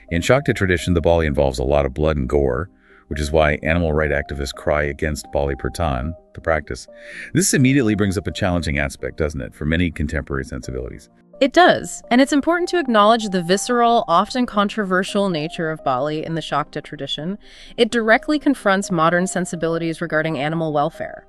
In Shakti tradition, the Bali involves a lot of blood and gore, which is why animal rights activists cry against Bali Pertan, the practice. This immediately brings up a challenging aspect, doesn't it, for many contemporary sensibilities? It does, and it's important to acknowledge the visceral, often controversial nature of Bali in the Shakti tradition. It directly confronts modern sensibilities regarding animal welfare.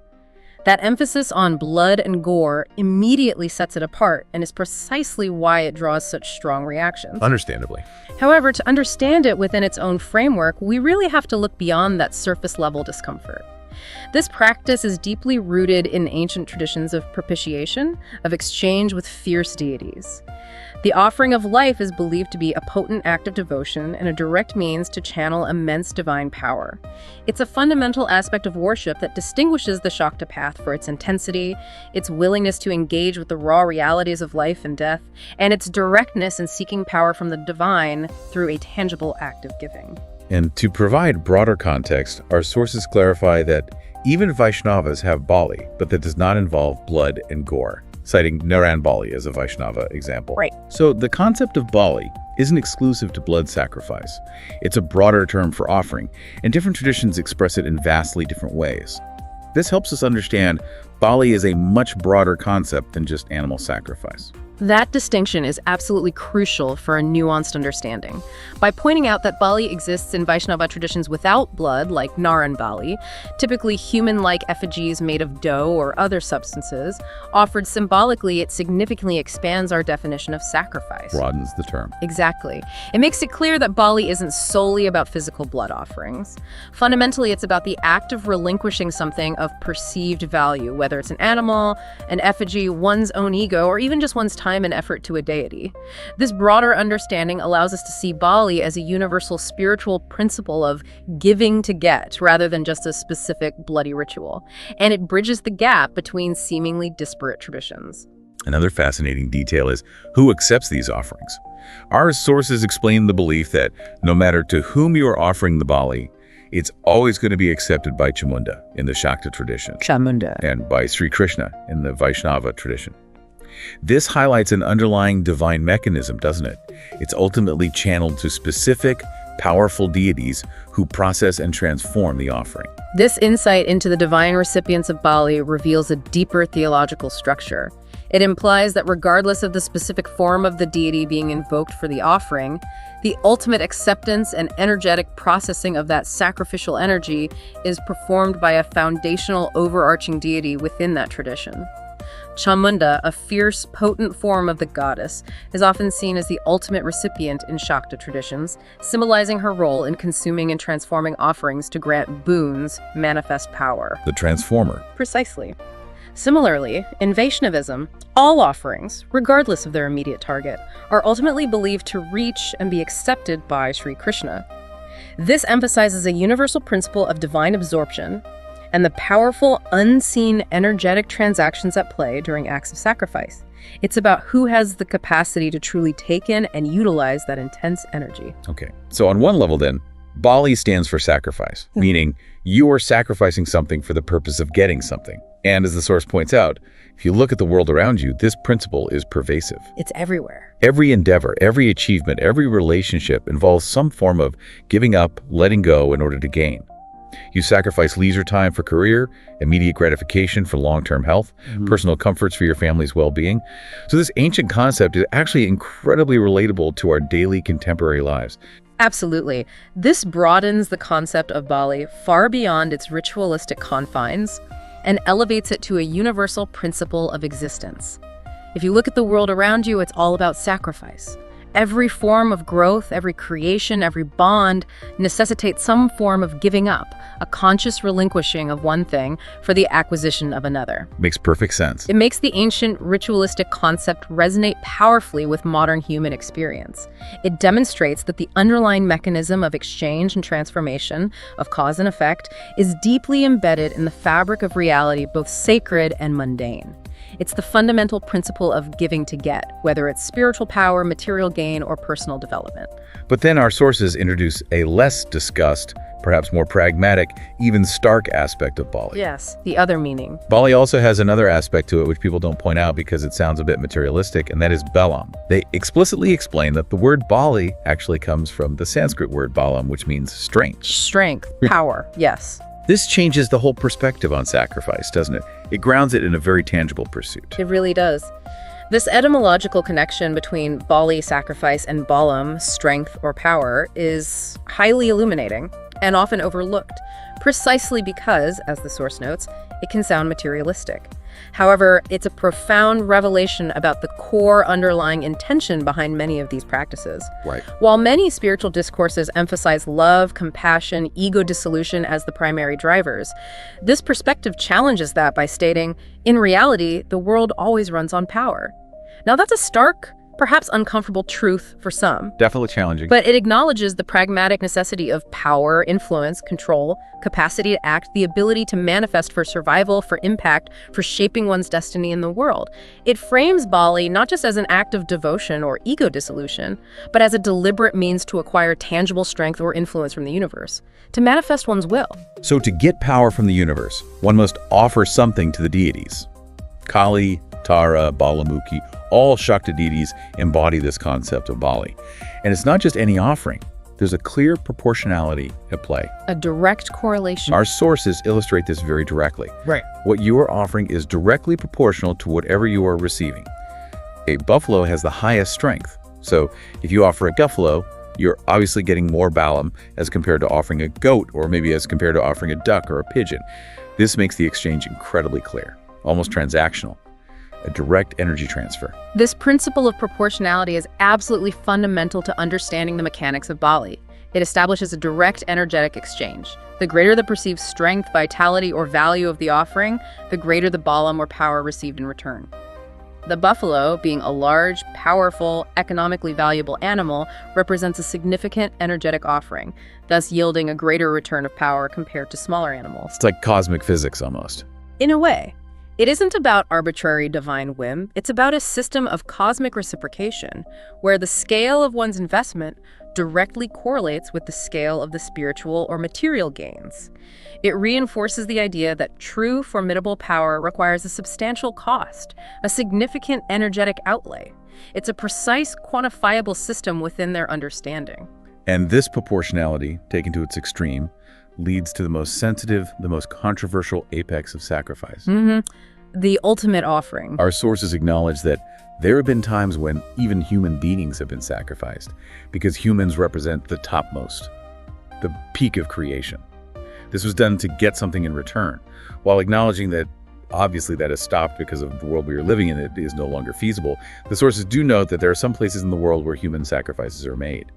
That emphasis on blood and gore immediately sets it apart and is precisely why it draws such strong reactions. Understandably. However, to understand it within its own framework, we really have to look beyond that surface-level discomfort. This practice is deeply rooted in ancient traditions of propitiation, of exchange with fierce deities. The offering of life is believed to be a potent act of devotion and a direct means to channel immense divine power. It's a fundamental aspect of worship that distinguishes the Shakti path for its intensity, its willingness to engage with the raw realities of life and death, and its directness in seeking power from the divine through a tangible act of giving. And to provide broader context, our sources clarify that even Vaishnavas have Bali, but that does not involve blood and gore, citing Naran Bali as a Vaishnava example. Right. So the concept of Bali isn't exclusive to blood sacrifice. It's a broader term for offering, and different traditions express it in vastly different ways. This helps us understand Bali is a much broader concept than just animal sacrifice. That distinction is absolutely crucial for a nuanced understanding. By pointing out that Bali exists in Vaishnava traditions without blood, like Naran Bali, typically human-like effigies made of dough or other substances, offered symbolically, it significantly expands our definition of sacrifice. Broadens the term. Exactly. It makes it clear that Bali isn't solely about physical blood offerings. Fundamentally, it's about the act of relinquishing something of perceived value, whether it's an animal, an effigy, one's own ego, or even just one's time and effort to a deity. This broader understanding allows us to see Bali as a universal spiritual principle of giving to get, rather than just a specific bloody ritual. And it bridges the gap between seemingly disparate traditions. Another fascinating detail is who accepts these offerings. Our sources explain the belief that no matter to whom you are offering the Bali, it's always going to be accepted by Chamunda in the Shakti tradition. Chamunda. And by Sri Krishna in the Vaishnava tradition. This highlights an underlying divine mechanism, doesn't it? It's ultimately channeled to specific, powerful deities who process and transform the offering. This insight into the divine recipients of Bali reveals a deeper theological structure. It implies that regardless of the specific form of the deity being invoked for the offering, the ultimate acceptance and energetic processing of that sacrificial energy is performed by a foundational overarching deity within that tradition. Chamunda, a fierce, potent form of the goddess, is often seen as the ultimate recipient in Shakti traditions, symbolizing her role in consuming and transforming offerings to grant boons, manifest power. The transformer. Precisely. Similarly, in Vaishnavism, all offerings, regardless of their immediate target, are ultimately believed to reach and be accepted by Sri Krishna. This emphasizes a universal principle of divine absorption and the powerful, unseen, energetic transactions at play during acts of sacrifice. It's about who has the capacity to truly take in and utilize that intense energy. Okay, so on one level then, Bali stands for sacrifice, meaning you are sacrificing something for the purpose of getting something. And as the source points out, if you look at the world around you, this principle is pervasive. It's everywhere. Every endeavor, every achievement, every relationship involves some form of giving up, letting go in order to gain. You sacrifice leisure time for career, immediate gratification for long-term health, personal comforts for your family's well-being. So this ancient concept is actually incredibly relatable to our daily contemporary lives. Absolutely. This broadens the concept of Bali far beyond its ritualistic confines and elevates it to a universal principle of existence. If you look at the world around you, it's all about sacrifice. Every form of growth, every creation, every bond necessitates some form of giving up, a conscious relinquishing of one thing for the acquisition of another. Makes perfect sense. It makes the ancient ritualistic concept resonate powerfully with modern human experience. It demonstrates that the underlying mechanism of exchange and transformation, of cause and effect, is deeply embedded in the fabric of reality, both sacred and mundane. It's the fundamental principle of giving to get, whether it's spiritual power, material gain, or personal development. But then our sources introduce a less discussed, perhaps more pragmatic, even stark aspect of Bali. Yes, the other meaning. Bali also has another aspect to it which people don't point out because it sounds a bit materialistic, and that is Balam. They explicitly explain that the word Bali actually comes from the Sanskrit word Balam, which means strength. Strength, power, yes. This changes the whole perspective on sacrifice, doesn't it? It grounds it in a very tangible pursuit. It really does. This etymological connection between Bali, sacrifice, and Balam, strength or power, is highly illuminating and often overlooked, precisely because, as the source notes, it can sound materialistic. However, it's a profound revelation about the core underlying intention behind many of these practices. Right. While many spiritual discourses emphasize love, compassion, ego dissolution as the primary drivers, this perspective challenges that by stating, in reality, the world always runs on power. Now that's a stark, perhaps uncomfortable truth for some. Definitely challenging. But it acknowledges the pragmatic necessity of power, influence, control, capacity to act, the ability to manifest for survival, for impact, for shaping one's destiny in the world. It frames Bali not just as an act of devotion or ego dissolution, but as a deliberate means to acquire tangible strength or influence from the universe, to manifest one's will. So to get power from the universe, one must offer something to the deities. Kali, Tara, Balamukhi, all Shakti deities embody this concept of Bali. And it's not just any offering. There's a clear proportionality at play. A direct correlation. Our sources illustrate this very directly. Right. What you are offering is directly proportional to whatever you are receiving. A buffalo has the highest strength. So if you offer a buffalo, you're obviously getting more balam as compared to offering a goat, or maybe as compared to offering a duck or a pigeon. This makes the exchange incredibly clear, almost transactional. A direct energy transfer. This principle of proportionality is absolutely fundamental to understanding the mechanics of Bali. It establishes a direct energetic exchange. The greater the perceived strength, vitality, or value of the offering, the greater the balam or power received in return. The buffalo, being a large, powerful, economically valuable animal, represents a significant energetic offering, thus yielding a greater return of power compared to smaller animals. It's like cosmic physics almost. In a way. It isn't about arbitrary divine whim, it's about a system of cosmic reciprocation, where the scale of one's investment directly correlates with the scale of the spiritual or material gains. It reinforces the idea that true formidable power requires a substantial cost, a significant energetic outlay. It's a precise, quantifiable system within their understanding. And this proportionality, taken to its extreme, leads to the most sensitive, the most controversial apex of sacrifice. The ultimate offering. Our sources acknowledge that there have been times when even human beings have been sacrificed, because humans represent the topmost, the peak of creation. This was done to get something in return, while acknowledging that obviously that has stopped because of the world we are living in. It is no longer feasible. The sources do note that there are some places in the world where human sacrifices are made.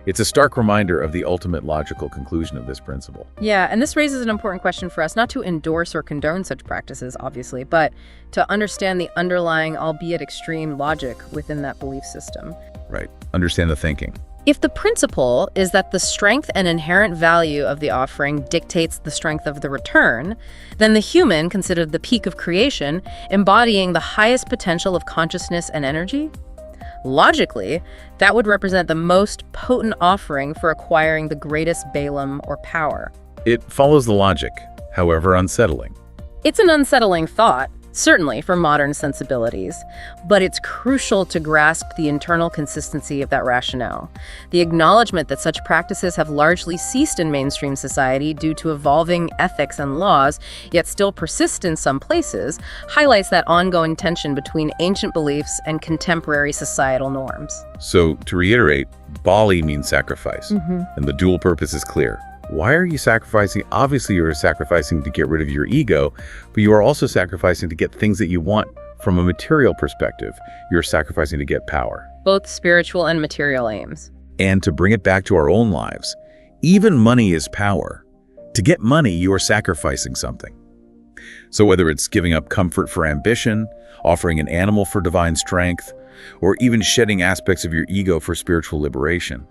It's a stark reminder of the ultimate logical conclusion of this principle. Yeah, and this raises an important question for us, not to endorse or condone such practices, obviously, but to understand the underlying, albeit extreme, logic within that belief system. Right. Understand the thinking. If the principle is that the strength and inherent value of the offering dictates the strength of the return, then the human, considered the peak of creation, embodying the highest potential of consciousness and energy, logically, that would represent the most potent offering for acquiring the greatest balam or power. It follows the logic, however unsettling. It's an unsettling thought, certainly for modern sensibilities, but it's crucial to grasp the internal consistency of that rationale. The acknowledgement that such practices have largely ceased in mainstream society due to evolving ethics and laws, yet still persist in some places, highlights that ongoing tension between ancient beliefs and contemporary societal norms. So, to reiterate, Bali means sacrifice, and the dual purpose is clear. Why are you sacrificing? Obviously, you're sacrificing to get rid of your ego, but you are also sacrificing to get things that you want from a material perspective. You're sacrificing to get power. both spiritual and material aims. And to bring it back to our own lives, even money is power. To get money, you are sacrificing something. So whether it's giving up comfort for ambition, offering an animal for divine strength, or even shedding aspects of your ego for spiritual liberation,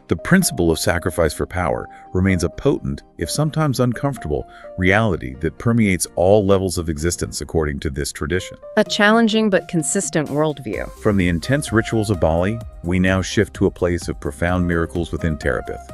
the principle of sacrifice for power remains a potent, if sometimes uncomfortable, reality that permeates all levels of existence according to this tradition. A challenging but consistent worldview. From the intense rituals of Bali, we now shift to a place of profound miracles within Tarapith.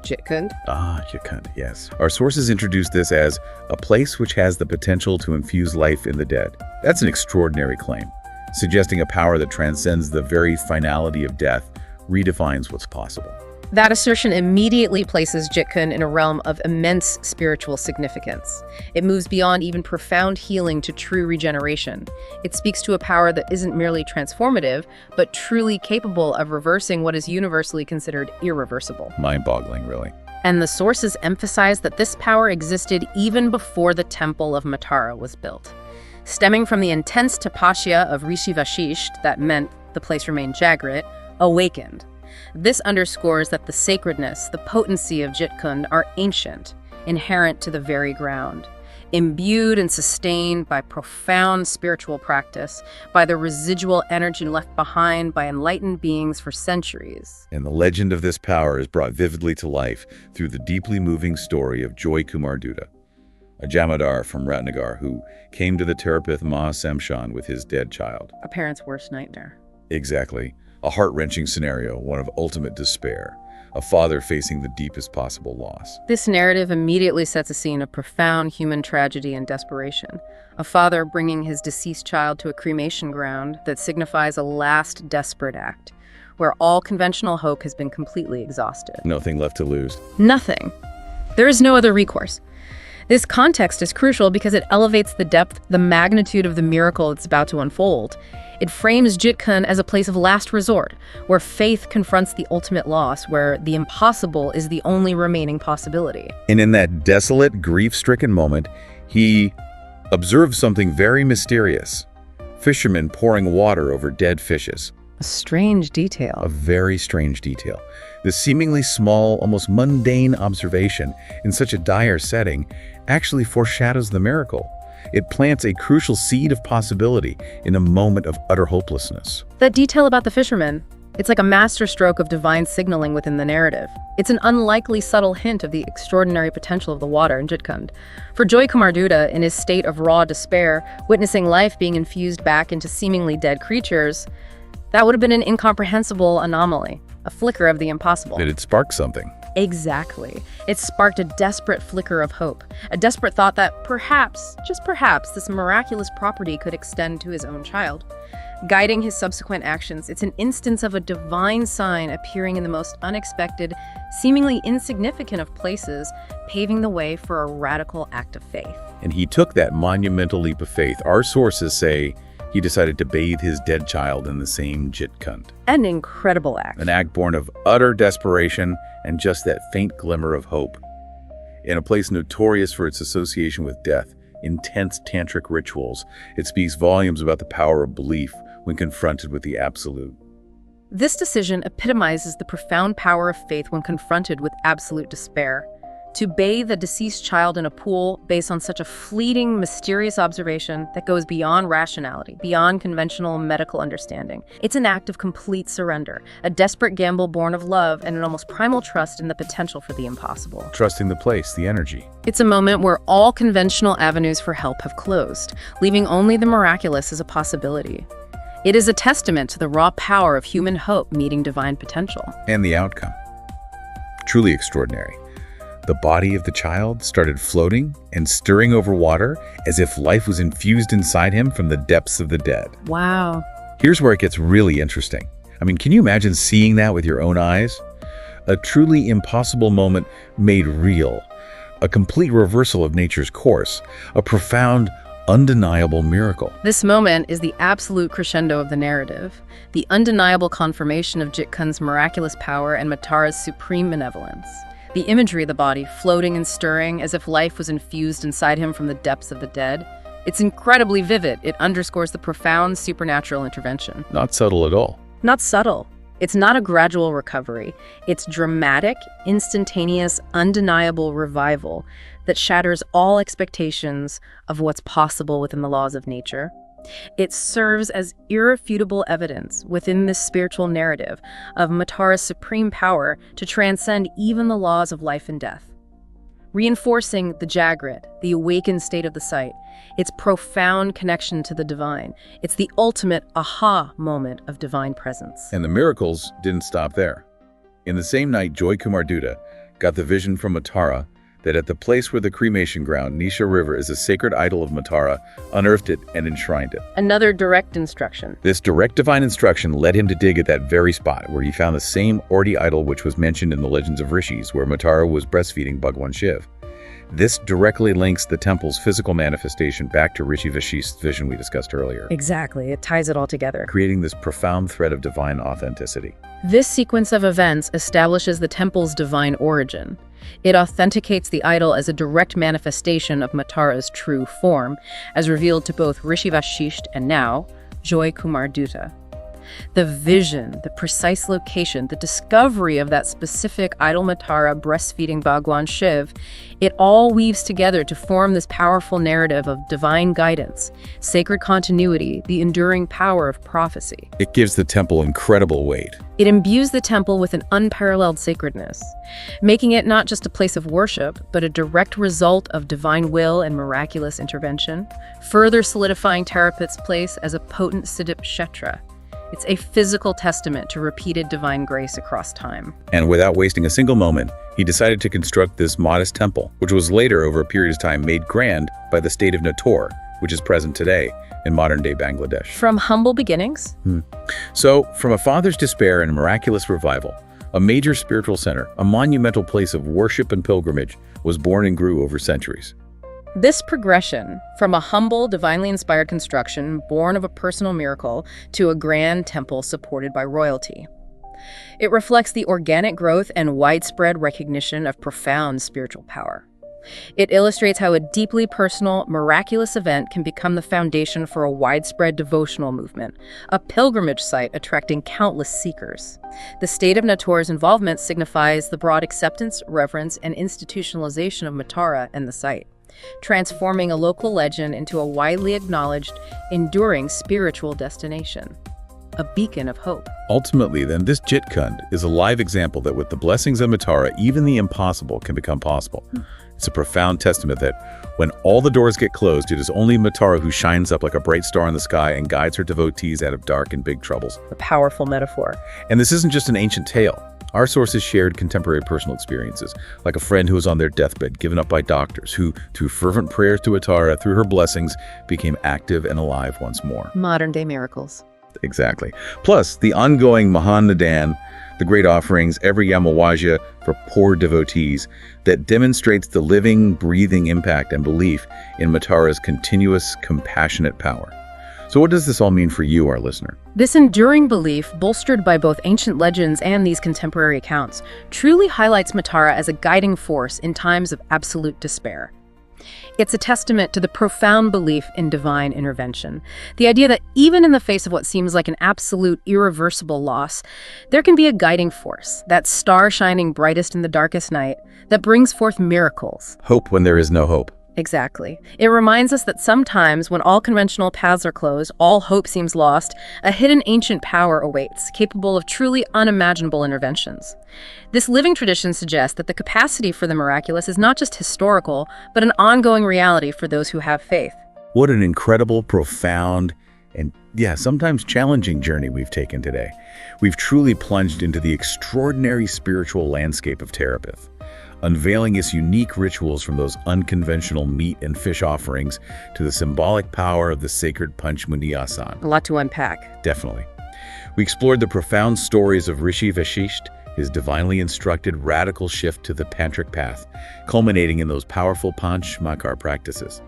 Jitkund. Jitkund, yes. Our sources introduce this as a place which has the potential to infuse life in the dead. That's an extraordinary claim, suggesting a power that transcends the very finality of death, redefines what's possible. That assertion immediately places Jitkund in a realm of immense spiritual significance. It moves beyond even profound healing to true regeneration. It speaks to a power that isn't merely transformative, but truly capable of reversing what is universally considered irreversible. Mind-boggling, really. And the sources emphasize that this power existed even before the Temple of Tara was built. Stemming from the intense tapasya of Rishi Vashisht, that meant the place remained Jagrat, awakened. This underscores that the sacredness, the potency of Jitkund are ancient, inherent to the very ground, imbued and sustained by profound spiritual practice, by the residual energy left behind by enlightened beings for centuries. And the legend of this power is brought vividly to life through the deeply moving story of Joy Kumar Dutta, a Jamadar from Ratnagar who came to the Tarapith Maa Samshan with his dead child. A parent's worst nightmare. Exactly. A heart-wrenching scenario, one of ultimate despair, a father facing the deepest possible loss. This narrative immediately sets a scene of profound human tragedy and desperation. A father bringing his deceased child to a cremation ground that signifies a last desperate act, where all conventional hope has been completely exhausted. Nothing left to lose. Nothing. There is no other recourse. This context is crucial because it elevates the depth, the magnitude of the miracle that's about to unfold. It frames Jitkund as a place of last resort, where faith confronts the ultimate loss, where the impossible is the only remaining possibility. And in that desolate, grief-stricken moment, he observes something very mysterious. Fishermen pouring water over dead fishes. A strange detail. A very strange detail. This seemingly small, almost mundane observation in such a dire setting actually foreshadows the miracle. It plants a crucial seed of possibility in a moment of utter hopelessness. That detail about the fishermen, it's like a masterstroke of divine signaling within the narrative. It's an unlikely subtle hint of the extraordinary potential of the water in Jitkund. For Joy Kumar Dutta, in his state of raw despair, witnessing life being infused back into seemingly dead creatures, that would have been an incomprehensible anomaly, a flicker of the impossible. It had sparked something. Exactly. It sparked a desperate flicker of hope, a desperate thought that perhaps, just perhaps, this miraculous property could extend to his own child. Guiding his subsequent actions, it's an instance of a divine sign appearing in the most unexpected, seemingly insignificant of places, paving the way for a radical act of faith. And he took that monumental leap of faith. Our sources say he decided to bathe his dead child in the same Jitkund. An incredible act. An act born of utter desperation and just that faint glimmer of hope. In a place notorious for its association with death, intense tantric rituals, it speaks volumes about the power of belief when confronted with the absolute. This decision epitomizes the profound power of faith when confronted with absolute despair. To bathe a deceased child in a pool based on such a fleeting, mysterious observation that goes beyond rationality, beyond conventional medical understanding. It's an act of complete surrender, a desperate gamble born of love and an almost primal trust in the potential for the impossible. Trusting the place, the energy. It's a moment where all conventional avenues for help have closed, leaving only the miraculous as a possibility. It is a testament to the raw power of human hope meeting divine potential. And the outcome. Truly extraordinary. The body of the child started floating and stirring over water as if life was infused inside him from the depths of the dead. Wow. Here's where it gets really interesting. I mean, can you imagine seeing that with your own eyes? A truly impossible moment made real. A complete reversal of nature's course. A profound, undeniable miracle. This moment is the absolute crescendo of the narrative, the undeniable confirmation of Jitkund's miraculous power and Tara's supreme benevolence. The imagery of the body floating and stirring as if life was infused inside him from the depths of the dead. It's incredibly vivid. It underscores the profound supernatural intervention. Not subtle at all. not subtle. It's not a gradual recovery. It's dramatic, instantaneous, undeniable revival that shatters all expectations of what's possible within the laws of nature. It serves as irrefutable evidence within this spiritual narrative of Matara's supreme power to transcend even the laws of life and death, reinforcing the Jagrat, the awakened state of the site, its profound connection to the divine. It's the ultimate aha moment of divine presence. And the miracles didn't stop there. In the same night, Joy Kumar Dutta got the vision from Matara that at the place where the cremation ground, Nisha River, is a sacred idol of Matara, unearthed it and enshrined it. Another direct instruction. This direct divine instruction led him to dig at that very spot where he found the same Ordi idol which was mentioned in the legends of rishis, where Matara was breastfeeding Bhagwan Shiv. This directly links the temple's physical manifestation back to Rishi Vashisht's vision we discussed earlier. Exactly, it ties it all together, creating this profound thread of divine authenticity. This sequence of events establishes the temple's divine origin. It authenticates the idol as a direct manifestation of Matara's true form, as revealed to both Rishi Vashisht and now, Joy Kumar Dutta. The vision, the precise location, the discovery of that specific idol Matara breastfeeding Bhagwan Shiv, it all weaves together to form this powerful narrative of divine guidance, sacred continuity, the enduring power of prophecy. It gives the temple incredible weight. It imbues the temple with an unparalleled sacredness, making it not just a place of worship, but a direct result of divine will and miraculous intervention, further solidifying Tarapith's place as a potent Siddhip Kshetra. It's a physical testament to repeated divine grace across time. And without wasting a single moment, he decided to construct this modest temple, which was later, over a period of time, made grand by the state of Nator, which is present today in modern-day Bangladesh. From humble beginnings? So, from a father's despair and a miraculous revival, a major spiritual center, a monumental place of worship and pilgrimage, was born and grew over centuries. This progression, from a humble, divinely inspired construction born of a personal miracle to a grand temple supported by royalty. It reflects the organic growth and widespread recognition of profound spiritual power. It illustrates how a deeply personal, miraculous event can become the foundation for a widespread devotional movement, a pilgrimage site attracting countless seekers. The state of Nator's involvement signifies the broad acceptance, reverence, and institutionalization of Matara and the site, transforming a local legend into a widely acknowledged, enduring spiritual destination, a beacon of hope. Ultimately, then, this Jitkund is a live example that with the blessings of Matara, even the impossible can become possible. It's a profound testament that when all the doors get closed, it is only Matara who shines up like a bright star in the sky and guides her devotees out of dark and big troubles. A powerful metaphor. And this isn't just an ancient tale. Our sources shared contemporary personal experiences, like a friend who was on their deathbed, given up by doctors, who, through fervent prayers to Tara, through her blessings, became active and alive once more. Modern-day miracles. Exactly. Plus, the ongoing Mahan Nadan, the great offerings, every Yamawajya for poor devotees, that demonstrates the living, breathing impact and belief in Matara's continuous, compassionate power. So what does this all mean for you, our listener? This enduring belief, bolstered by both ancient legends and these contemporary accounts, truly highlights Matara as a guiding force in times of absolute despair. It's a testament to the profound belief in divine intervention. The idea that even in the face of what seems like an absolute, irreversible loss, there can be a guiding force, that star shining brightest in the darkest night, that brings forth miracles. Hope when there is no hope. Exactly. It reminds us that sometimes when all conventional paths are closed, all hope seems lost, a hidden ancient power awaits, capable of truly unimaginable interventions. This living tradition suggests that the capacity for the miraculous is not just historical, but an ongoing reality for those who have faith. What an incredible, profound, and sometimes challenging journey we've taken today. We've truly plunged into the extraordinary spiritual landscape of Tarapith, unveiling its unique rituals from those unconventional meat and fish offerings to the symbolic power of the sacred Panchmundi Asana. A lot to unpack. Definitely. We explored the profound stories of Rishi Vashisht, his divinely instructed radical shift to the tantric path, culminating in those powerful Panch Makar practices.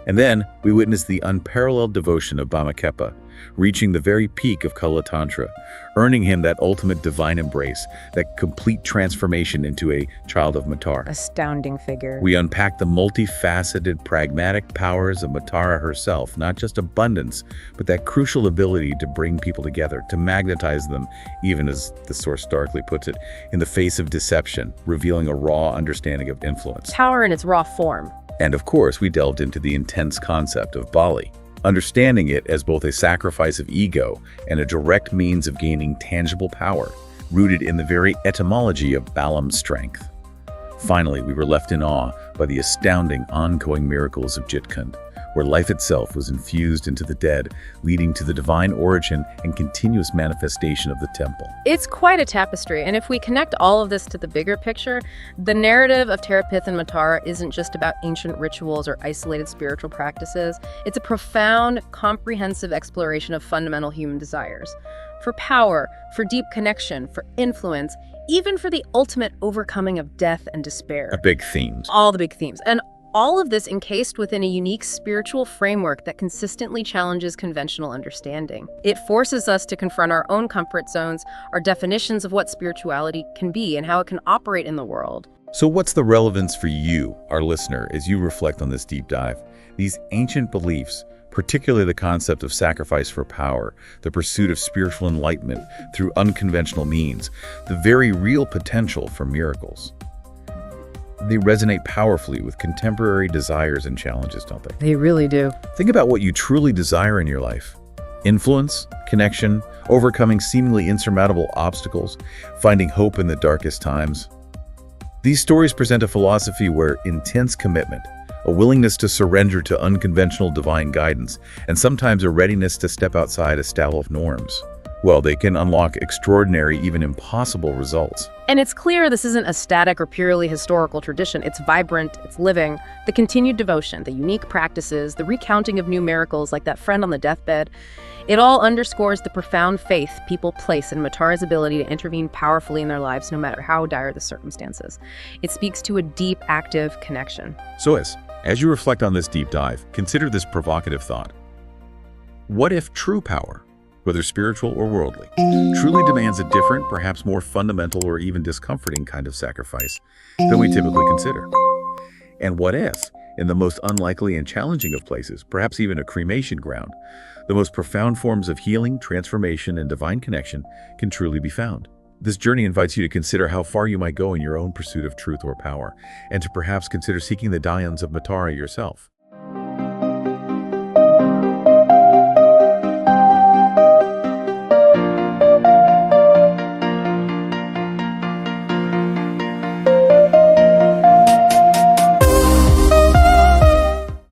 And then we witnessed the unparalleled devotion of Bhamakepa, reaching the very peak of Kala Tantra, earning him that ultimate divine embrace, that complete transformation into a child of Matara. Astounding figure. We unpack the multifaceted, pragmatic powers of Matara herself, not just abundance, but that crucial ability to bring people together, to magnetize them, even as the source darkly puts it, in the face of deception, revealing a raw understanding of influence. Power in its raw form. And of course, we delved into the intense concept of Bali, understanding it as both a sacrifice of ego and a direct means of gaining tangible power, rooted in the very etymology of Balam's strength. Finally, we were left in awe by the astounding ongoing miracles of Jitkund, where life itself was infused into the dead, leading to the divine origin and continuous manifestation of the temple. It's quite a tapestry, and if we connect all of this to the bigger picture, the narrative of Tarapith and Matara isn't just about ancient rituals or isolated spiritual practices. It's a profound, comprehensive exploration of fundamental human desires. For power, for deep connection, for influence, even for the ultimate overcoming of death and despair. Big themes. All the big themes. And all of this encased within a unique spiritual framework that consistently challenges conventional understanding. It forces us to confront our own comfort zones, our definitions of what spirituality can be and how it can operate in the world. So what's the relevance for you, our listener, as you reflect on this deep dive? These ancient beliefs, particularly the concept of sacrifice for power, the pursuit of spiritual enlightenment through unconventional means, the very real potential for miracles. They resonate powerfully with contemporary desires and challenges, don't they? They really do. Think about what you truly desire in your life. Influence, connection, overcoming seemingly insurmountable obstacles, finding hope in the darkest times. These stories present a philosophy where intense commitment, a willingness to surrender to unconventional divine guidance, and sometimes a readiness to step outside established norms, well, they can unlock extraordinary, even impossible results. And it's clear this isn't a static or purely historical tradition. It's vibrant, it's living. The continued devotion, the unique practices, the recounting of new miracles like that friend on the deathbed, it all underscores the profound faith people place in Matara's ability to intervene powerfully in their lives no matter how dire the circumstances. It speaks to a deep, active connection. So as you reflect on this deep dive, consider this provocative thought. What if true power, whether spiritual or worldly, truly demands a different, perhaps more fundamental or even discomforting kind of sacrifice than we typically consider? And what if, in the most unlikely and challenging of places, perhaps even a cremation ground, the most profound forms of healing, transformation, and divine connection can truly be found? This journey invites you to consider how far you might go in your own pursuit of truth or power, and to perhaps consider seeking the guidance of Matara yourself.